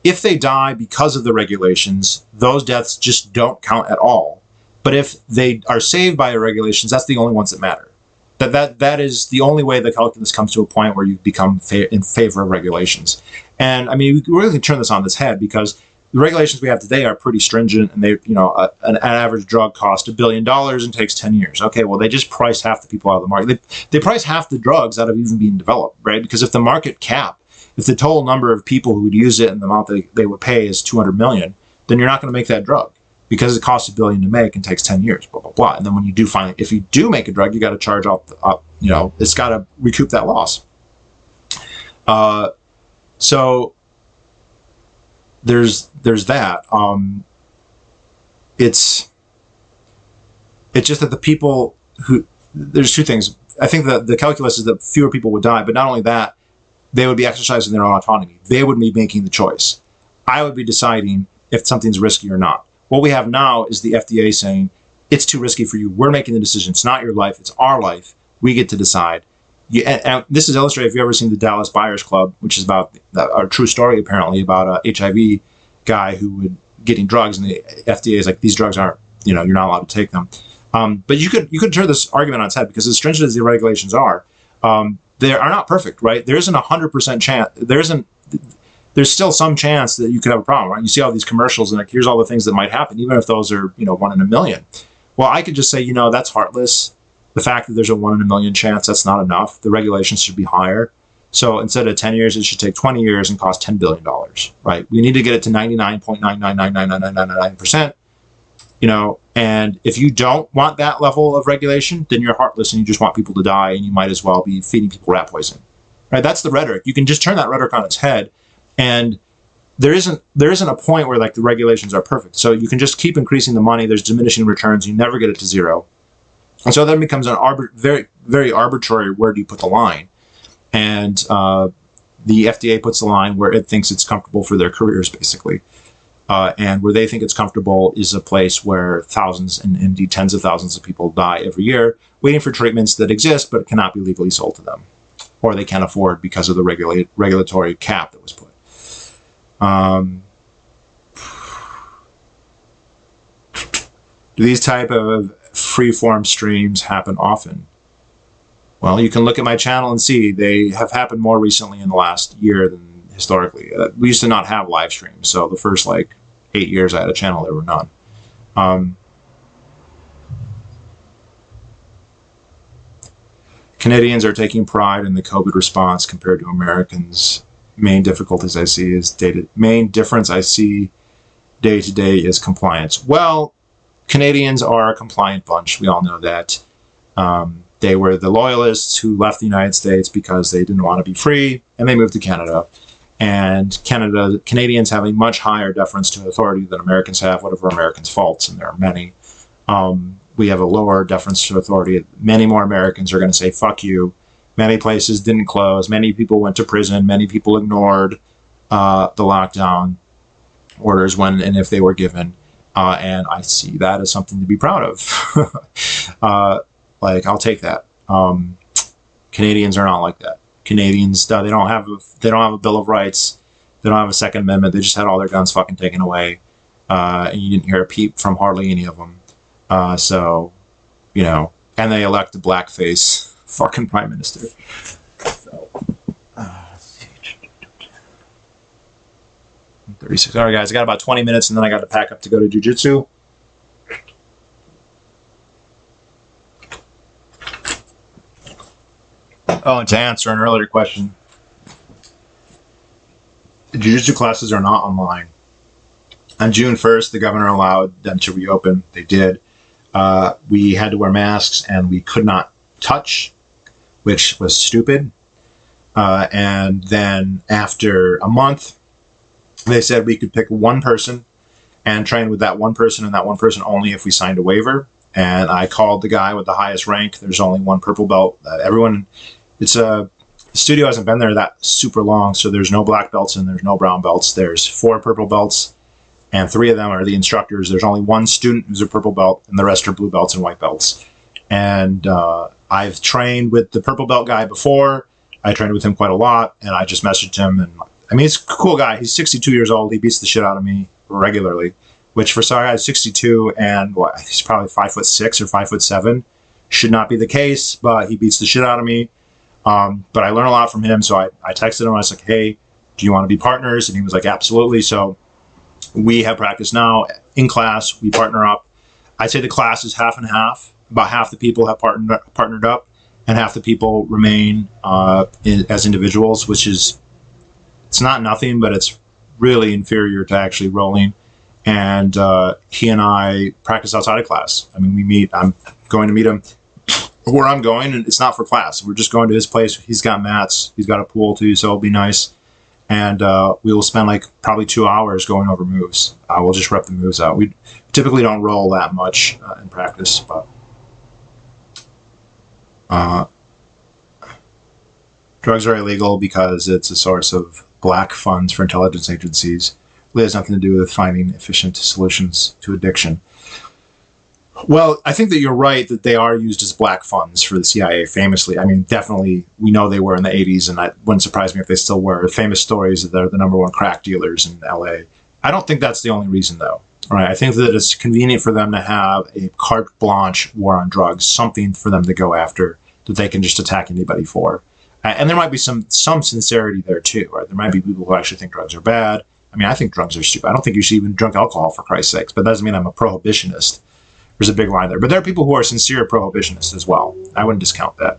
if they die because of the regulations, those deaths just don't count at all. But if they are saved by the regulations, that's the only ones that matter. That is the only way the calculus comes to a point where you become in favor of regulations. And I mean, we really turn this on its head, because the regulations we have today are pretty stringent, and they, an average drug costs $1 billion and takes 10 years. Okay, well, they just price half the people out of the market. They price half the drugs out of even being developed, right? Because if the market cap, if the total number of people who would use it and the amount they would pay is 200 million, then you're not going to make that drug, because it costs $1 billion to make and takes 10 years, blah, blah, blah. And then when you do if you do make a drug, you got to charge up, it's got to recoup that loss. So there's that. It's just that the people there's two things. I think that the calculus is that fewer people would die, but not only that, they would be exercising their own autonomy. They would be making the choice. I would be deciding if something's risky or not. What we have now is the FDA saying, it's too risky for you. We're making the decision. It's not your life. It's our life. We get to decide. And this is illustrated if you've ever seen the Dallas Buyers Club, which is about a true story, apparently, about a HIV guy who would getting drugs, and the FDA is like, these drugs aren't, you're not allowed to take them. But you could turn this argument on its head, because as stringent as the regulations are, they are not perfect, right? There isn't 100% chance. There's still some chance that you could have a problem, right? You see all these commercials and like, here's all the things that might happen, even if those are, 1 in a million. Well, I could just say, that's heartless. The fact that there's a 1 in a million chance, that's not enough. The regulations should be higher. So instead of 10 years, it should take 20 years and cost $10 billion, right? We need to get it to 99.9999999%, and if you don't want that level of regulation, then you're heartless and you just want people to die, and you might as well be feeding people rat poison, right? That's the rhetoric. You can just turn that rhetoric on its head, and there isn't a point where like the regulations are perfect. So you can just keep increasing the money. There's diminishing returns. You never get it to zero. And so then becomes an very, very arbitrary, where do you put the line? And the FDA puts the line where it thinks it's comfortable for their careers, basically. And where they think it's comfortable is a place where thousands and indeed tens of thousands of people die every year waiting for treatments that exist but cannot be legally sold to them, or they can't afford because of the regulatory cap that was put. Do these type of free-form streams happen often? Well, you can look at my channel and see they have happened more recently in the last year than historically. We used to not have live streams, so the first 8 years I had a channel, there were none. Canadians are taking pride in the COVID response compared to Americans. Main difference I see day to day is compliance. Well, Canadians are a compliant bunch. We all know that. They were the loyalists who left the United States because they didn't want to be free, and they moved to Canada. And Canadians have a much higher deference to authority than Americans have, whatever Americans' faults, and there are many. We have a lower deference to authority. Many more Americans are going to say, fuck you. Many places didn't close. Many people went to prison. Many people ignored the lockdown orders when and if they were given. And I see that as something to be proud of. I'll take that. Canadians are not like that. Canadians, they don't have a Bill of Rights. They don't have a Second Amendment. They just had all their guns fucking taken away. And you didn't hear a peep from hardly any of them. And they elect a blackface fucking prime minister. So, 36. All right, guys, I got about 20 minutes, and then I got to pack up to go to jiu-jitsu. Oh, and to answer an earlier question, jiu-jitsu classes are not online. On June 1st, the governor allowed them to reopen. They did. We had to wear masks, and we could not touch, which was stupid. And then after a month, they said we could pick one person and train with that one person and that one person only if we signed a waiver. And I called the guy with the highest rank. There's only one purple belt. The studio hasn't been there that super long, so there's no black belts and there's no brown belts. There's 4 purple belts, and 3 of them are the instructors. There's only one student who's a purple belt, and the rest are blue belts and white belts. And I've trained with the purple belt guy before. I trained with him quite a lot, and I just messaged him. And I mean, he's a cool guy. He's 62 years old. He beats the shit out of me regularly, which for some guy 62 and he's probably 5'6" or 5'7", should not be the case. But he beats the shit out of me. But I learned a lot from him. So I texted him. I was like, "Hey, do you want to be partners?" And he was like, "Absolutely." So we have practice now in class. We partner up. I'd say the class is half and half. About half the people have partnered up, and half the people remain as individuals, which is, it's not nothing, but it's really inferior to actually rolling. And he and I practice outside of class. I mean, we meet. I'm going to meet him where I'm going, and it's not for class. We're just going to his place. He's got mats. He's got a pool too, so it'll be nice. And we will spend probably 2 hours going over moves. We'll just rep the moves out. We typically don't roll that much in practice, but drugs are illegal because it's a source of black funds for intelligence agencies. It has nothing to do with finding efficient solutions to addiction. Well, I think that you're right that they are used as black funds for the CIA famously. I mean, definitely, we know they were in the 80s, and it wouldn't surprise me if they still were. Famous stories that they're the number 1 crack dealers in LA. I don't think that's the only reason, though. All right, I think that it's convenient for them to have a carte blanche war on drugs, something for them to go after that they can just attack anybody for. And there might be some sincerity there, too. Right? There might be people who actually think drugs are bad. I mean, I think drugs are stupid. I don't think you should even drink alcohol, for Christ's sakes, but that doesn't mean I'm a prohibitionist. There's a big line there. But there are people who are sincere prohibitionists as well. I wouldn't discount that.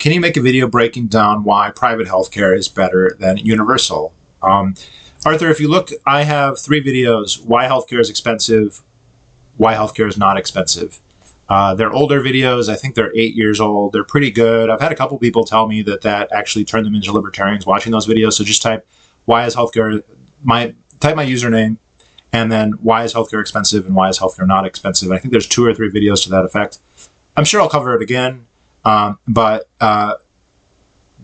Can you make a video breaking down why private healthcare is better than universal? Arthur, if you look, I have 3 videos. Why healthcare is expensive, why healthcare is not expensive. They're older videos. I think they're 8 years old. They're pretty good. I've had a couple people tell me that actually turned them into libertarians watching those videos. So just type, why is healthcare... type my username, and then why is healthcare expensive and why is healthcare not expensive. I think there's 2 or 3 videos to that effect. I'm sure I'll cover it again, but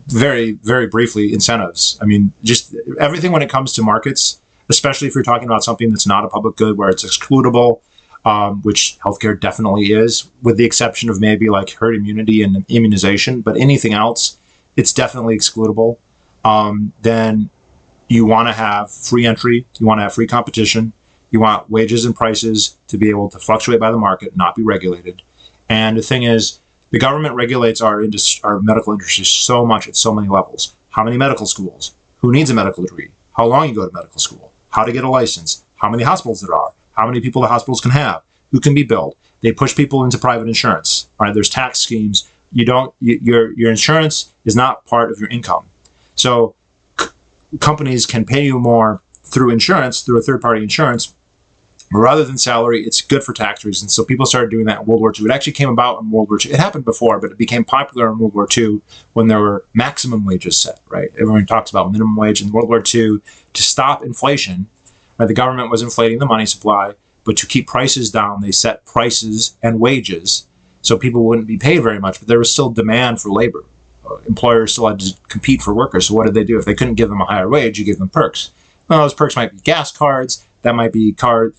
very, very briefly, incentives. I mean, just everything when it comes to markets, especially if you're talking about something that's not a public good where it's excludable, which healthcare definitely is, with the exception of maybe like herd immunity and immunization, but anything else, it's definitely excludable. Then you want to have free entry, you want to have free competition, you want wages and prices to be able to fluctuate by the market, not be regulated. And the thing is, the government regulates our medical industry so much at so many levels. How many medical schools? Who needs a medical degree? How long you go to medical school? How to get a license? How many hospitals there are? How many people the hospitals can have? Who can be billed? They push people into private insurance. All right, there's tax schemes. Your insurance is not part of your income. So companies can pay you more through insurance, through a third-party insurance, rather than salary. It's good for tax reasons. So people started doing that in World War II. It actually came about in World War II. It happened before, but it became popular in World War II when there were maximum wages set, right? Everyone talks about minimum wage in World War II to stop inflation. Right? The government was inflating the money supply, but to keep prices down, they set prices and wages so people wouldn't be paid very much, but there was still demand for labor. Employers still had to compete for workers. So what did they do? If they couldn't give them a higher wage, you gave them perks. Well, those perks might be gas cards. That might be cards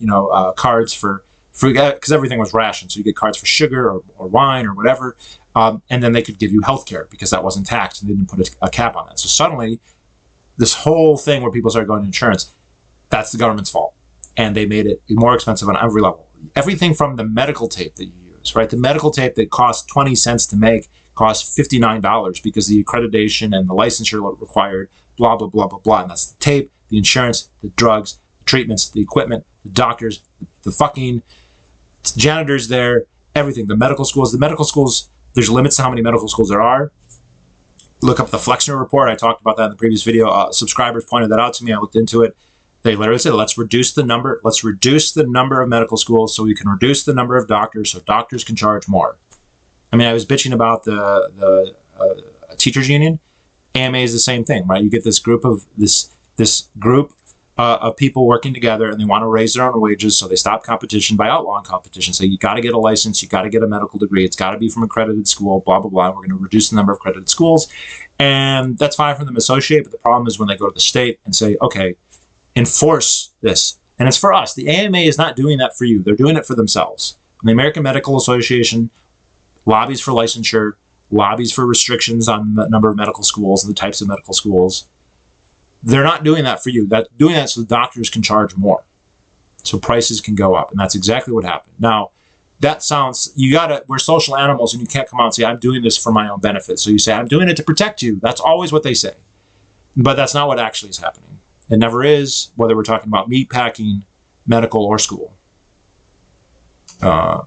for because everything was rationed. So you get cards for sugar or wine or whatever. And then they could give you health care because that wasn't taxed and they didn't put a cap on that. So suddenly this whole thing where people started going to insurance, that's the government's fault. And they made it more expensive on every level. Everything from the medical tape that you use, right? The medical tape that costs 20 cents to make costs $59 because the accreditation and the licensure required, blah, blah, blah, blah, blah. And that's the tape, the insurance, the drugs, the treatments, the equipment, the doctors, the fucking janitors there, everything. The medical schools, there's limits to how many medical schools there are. Look up the Flexner report. I talked about that in the previous video. Subscribers pointed that out to me. I looked into it. They literally said, let's reduce the number of medical schools so we can reduce the number of doctors so doctors can charge more. I mean, I was bitching about the teachers union. AMA is the same thing, right? You get this group of people working together, and they want to raise their own wages, so they stop competition by outlawing competition. So you got to get a license, you got to get a medical degree, it's got to be from accredited school, blah, blah, blah. We're going to reduce the number of accredited schools, and that's fine for them to associate, but the problem is when they go to the state and say, okay, enforce this. And it's for us. The AMA is not doing that for you. They're doing it for themselves. And the American Medical Association lobbies for licensure, lobbies for restrictions on the number of medical schools and the types of medical schools. They're not doing that for you. They're doing that so the doctors can charge more, so prices can go up. And that's exactly what happened. Now, that sounds, we're social animals, and you can't come out and say, I'm doing this for my own benefit. So you say, I'm doing it to protect you. That's always what they say. But that's not what actually is happening. It never is, whether we're talking about meat packing, medical, or school. But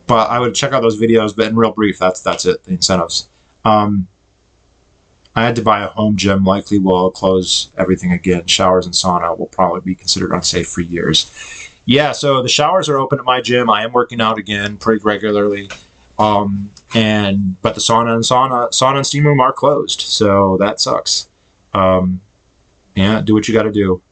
I would check out those videos, but in real brief, that's it, the incentives. I had to buy a home gym. Likely will close everything again. Showers and sauna will probably be considered unsafe for years. Yeah, so the showers are open at my gym. I am working out again pretty regularly. But the sauna and steam room are closed, so that sucks. Yeah, do what you got to do.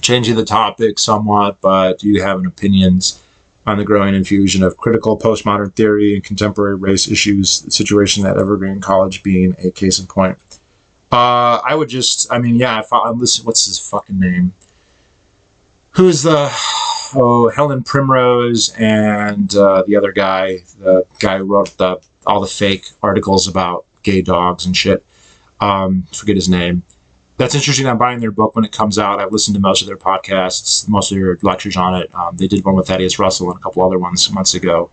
Changing the topic somewhat, but do you have an opinions on the growing infusion of critical postmodern theory and contemporary race issues, the situation at Evergreen College being a case in point? I would just, I mean, yeah, listen, what's his fucking name? Who's Helen Primrose and the other guy, the guy who wrote all the fake articles about gay dogs and shit. Forget his name. That's interesting. I'm buying their book when it comes out. I've listened to most of their podcasts, most of their lectures on it. They did one with Thaddeus Russell and a couple other ones months ago.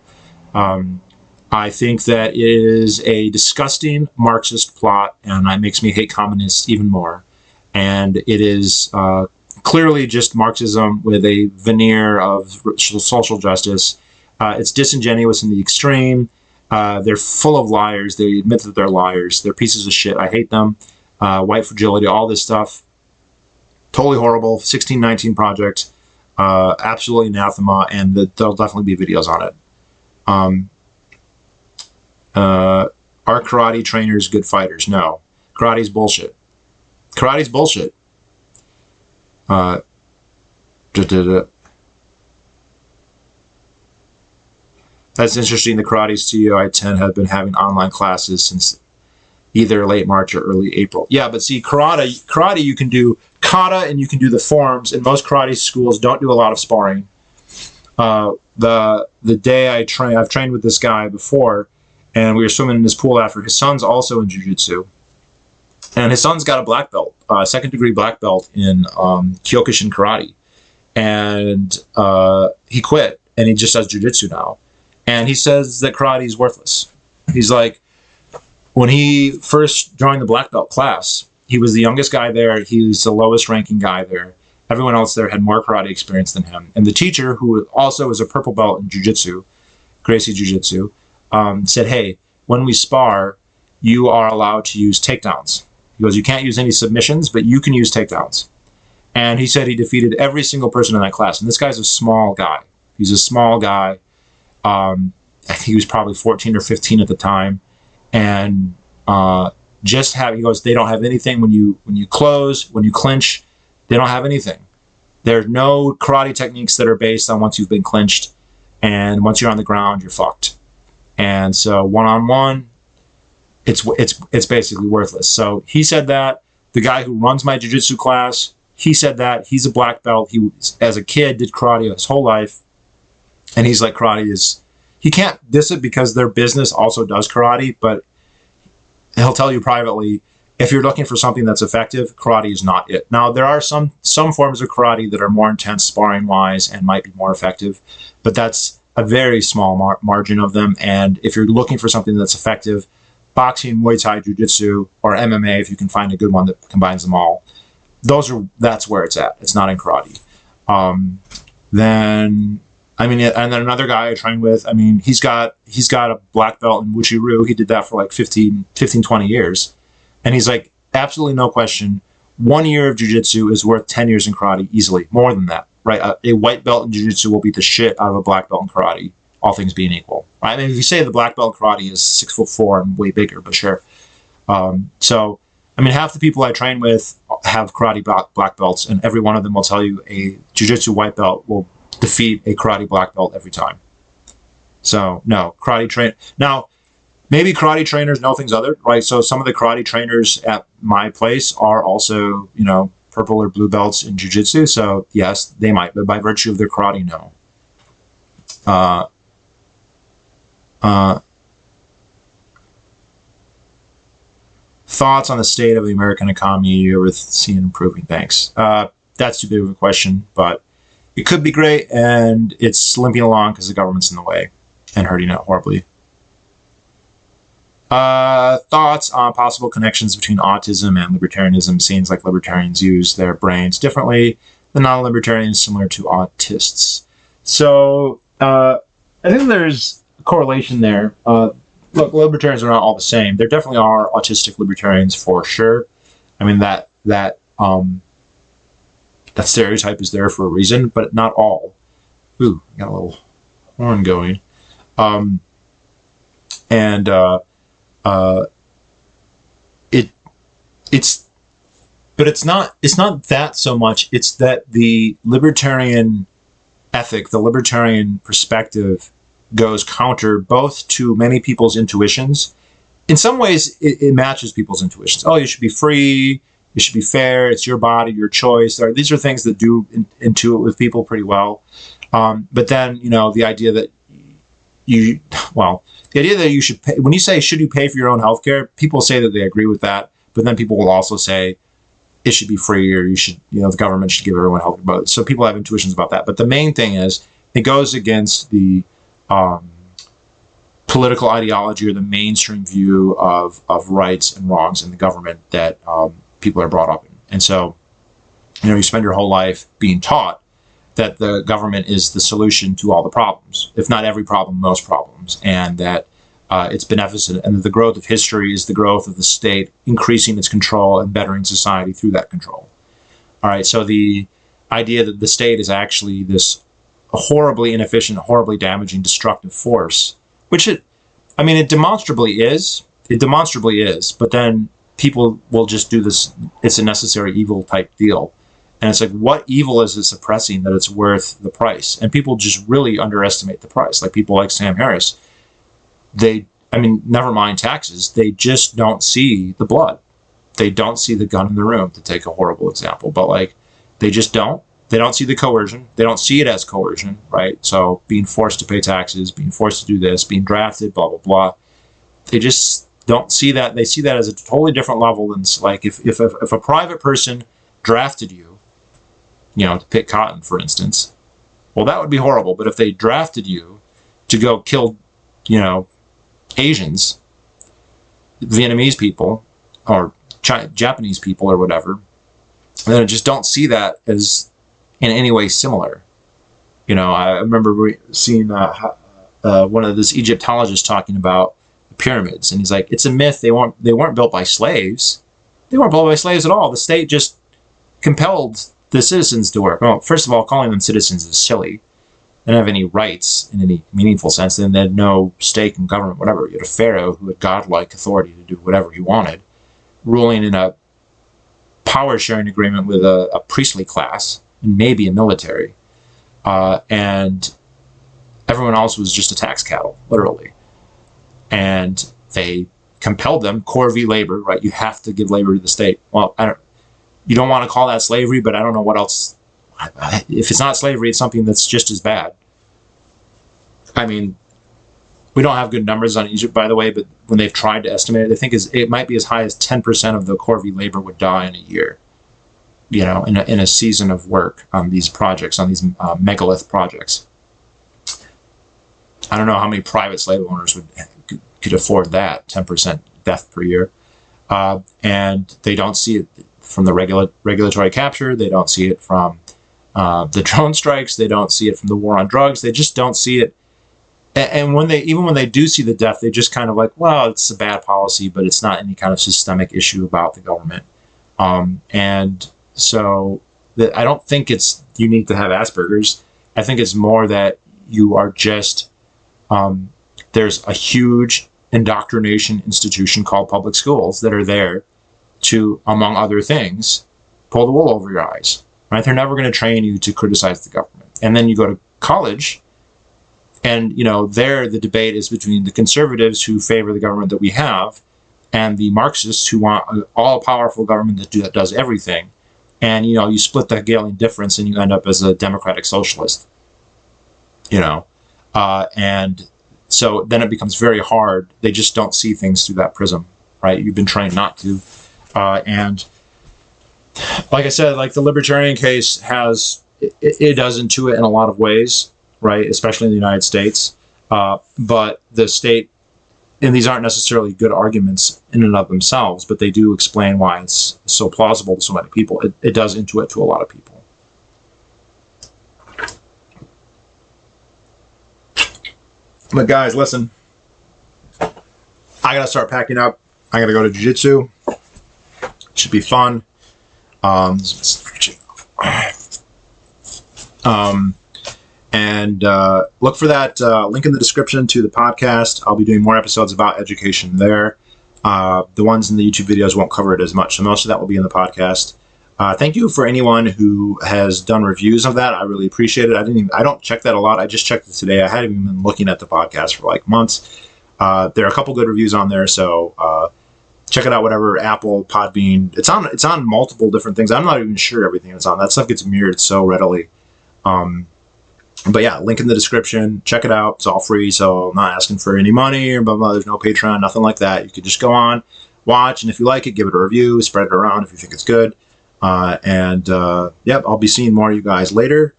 I think that it is a disgusting Marxist plot, and it makes me hate communists even more. And it is clearly just Marxism with a veneer of social justice. It's disingenuous in the extreme. They're full of liars. They admit that they're liars. They're pieces of shit. I hate them. White fragility, all this stuff. Totally horrible. 1619 Project. Absolutely anathema, and there'll definitely be videos on it. Are karate trainers good fighters? No. Karate's bullshit. Karate's bullshit. That's interesting. The karate CEO I attend had been having online classes since either late March or early April. Yeah, but see, karate, you can do kata and you can do the forms, and most karate schools don't do a lot of sparring. The day I've trained with this guy before, and we were swimming in this pool after. His son's also in jiu-jitsu, and his son's got a black belt, second-degree black belt in Kyokushin karate, and he quit, and he just does jiu-jitsu now. And he says that karate is worthless. He's like, when he first joined the black belt class, he was the youngest guy there. He was the lowest ranking guy there. Everyone else there had more karate experience than him. And the teacher, who also is a purple belt in jiu-jitsu, Gracie Jiu-Jitsu, said, hey, when we spar, you are allowed to use takedowns. He goes, you can't use any submissions, but you can use takedowns. And he said he defeated every single person in that class. And this guy's a small guy. He's a small guy. I think he was probably 14 or 15 at the time. And he goes, they don't have anything when you close, when you clinch, they don't have anything. There's no karate techniques that are based on once you've been clinched, and once you're on the ground, you're fucked. And so one-on-one, it's basically worthless. So he said that. The guy who runs my jiu-jitsu class, he said that. He's a black belt. He, as a kid, did karate his whole life. And he's like, karate is... He can't diss it because their business also does karate, but he'll tell you privately, if you're looking for something that's effective, karate is not it. Now, there are some forms of karate that are more intense sparring-wise and might be more effective, but that's a very small margin of them. And if you're looking for something that's effective, boxing, Muay Thai, Jiu-Jitsu, or MMA, if you can find a good one that combines them all, that's where it's at. It's not in karate. Then another guy I trained with, he's got a black belt in Wuchi-Ryu. He did that for like 15, 20 years. And he's like, absolutely no question, 1 year of jiu-jitsu is worth 10 years in karate easily, more than that, right? A white belt in jiu-jitsu will beat the shit out of a black belt in karate, all things being equal. Right? If you say the black belt in karate is 6'4" and way bigger, but sure. Half the people I train with have karate black belts, and every one of them will tell you a jiu-jitsu white belt will defeat a karate black belt every time. So no, karate train. Now, maybe karate trainers know things other, right? So some of the karate trainers at my place are also, purple or blue belts in jiu-jitsu. So yes, they might, but by virtue of their karate, no. Thoughts on the state of the American economy you're with seeing improving? Thanks. That's too big of a question, but it could be great, and it's limping along because the government's in the way and hurting it horribly. Thoughts on possible connections between autism and libertarianism? Seems like libertarians use their brains differently than non-libertarians, similar to autists. So I think there's a correlation there. Look, libertarians are not all the same. There definitely are autistic libertarians for sure. That stereotype is there for a reason, but not all. Ooh, got a little horn going. It's not that so much. It's that the libertarian ethic, the libertarian perspective goes counter both to many people's intuitions. In some ways, it matches people's intuitions. Oh, you should be free. You should be fair. It's your body, your choice. These are things that do intuit with people pretty well. But then, the idea that you should pay, when you say, should you pay for your own healthcare? People say that they agree with that. But then people will also say it should be free, or you should, the government should give everyone health care. So people have intuitions about that. But the main thing is it goes against the political ideology or the mainstream view of rights and wrongs in the government that people are brought up in. And so, you spend your whole life being taught that the government is the solution to all the problems, if not every problem, most problems, and that it's beneficent, and that the growth of history is the growth of the state increasing its control and bettering society through that control. All right, so the idea that the state is actually this horribly inefficient, horribly damaging, destructive force, which it demonstrably is. It demonstrably is, but then people will just do this, it's a necessary evil type deal. And it's like, what evil is it suppressing that it's worth the price? And people just really underestimate the price. Like people like Sam Harris, never mind taxes. They just don't see the blood. They don't see the gun in the room, to take a horrible example. But like, they just don't. They don't see the coercion. They don't see it as coercion, right? So being forced to pay taxes, being forced to do this, being drafted, blah, blah, blah. They just don't see that. They see that as a totally different level than, like, if a private person drafted you, to pick cotton, for instance, well, that would be horrible. But if they drafted you to go kill, Asians, Vietnamese people, or Japanese people, or whatever, then I just don't see that as in any way similar. I remember seeing one of this Egyptologist talking about the pyramids, and he's like, it's a myth. They weren't built by slaves. They weren't built by slaves at all. The state just compelled the citizens to work. Well, first of all, calling them citizens is silly. They didn't have any rights in any meaningful sense. Then they had no stake in government, whatever. You had a pharaoh who had godlike authority to do whatever he wanted, ruling in a power-sharing agreement with a priestly class, and maybe a military. And everyone else was just a tax cattle, literally. And they compelled them, corvée labor, right? You have to give labor to the state. Well, you don't want to call that slavery, but I don't know what else. If it's not slavery, it's something that's just as bad. We don't have good numbers on Egypt, by the way, but when they've tried to estimate it, they think it might be as high as 10% of the corvée labor would die in a year, in a season of work on these projects, on these megalith projects. I don't know how many private slave owners could afford that, 10% death per year. And they don't see it from the regulatory capture. They don't see it from the drone strikes. They don't see it from the war on drugs. They just don't see it. And when they do see the death, they just kind of like, well, it's a bad policy, but it's not any kind of systemic issue about the government. And so I don't think it's unique to have Asperger's. I think it's more that you are just, there's a huge indoctrination institution called public schools that are there to, among other things, pull the wool over your eyes, right? They're never going to train you to criticize the government. And then you go to college, and, there the debate is between the conservatives who favor the government that we have and the Marxists who want an all-powerful government that does everything. And, you split that Hegelian difference and you end up as a democratic socialist, and so then it becomes very hard. They just don't see things through that prism, right? You've been trained not to. And like I said, like the libertarian case it does intuit in a lot of ways, right? Especially in the United States. But the state, and these aren't necessarily good arguments in and of themselves, but they do explain why it's so plausible to so many people. It does intuit to a lot of people. But guys, listen, I gotta start packing up. I gotta go to jiu-jitsu. Should be fun. And look for that link in the description to the podcast. I'll be doing more episodes about education there. The ones in the YouTube videos won't cover it as much, so most of that will be in the podcast. Thank you for anyone who has done reviews of that. I really appreciate it. I don't check that a lot. I just checked it today. I hadn't even been looking at the podcast for like months. There are a couple good reviews on there, so check it out. Whatever, Apple, Podbean. It's on multiple different things. I'm not even sure everything is on. That stuff gets mirrored so readily. But yeah, link in the description. Check it out. It's all free, so I'm not asking for any money or blah, blah. There's no Patreon, nothing like that. You could just go on, watch, and if you like it, give it a review, spread it around if you think it's good. Yep, I'll be seeing more of you guys later.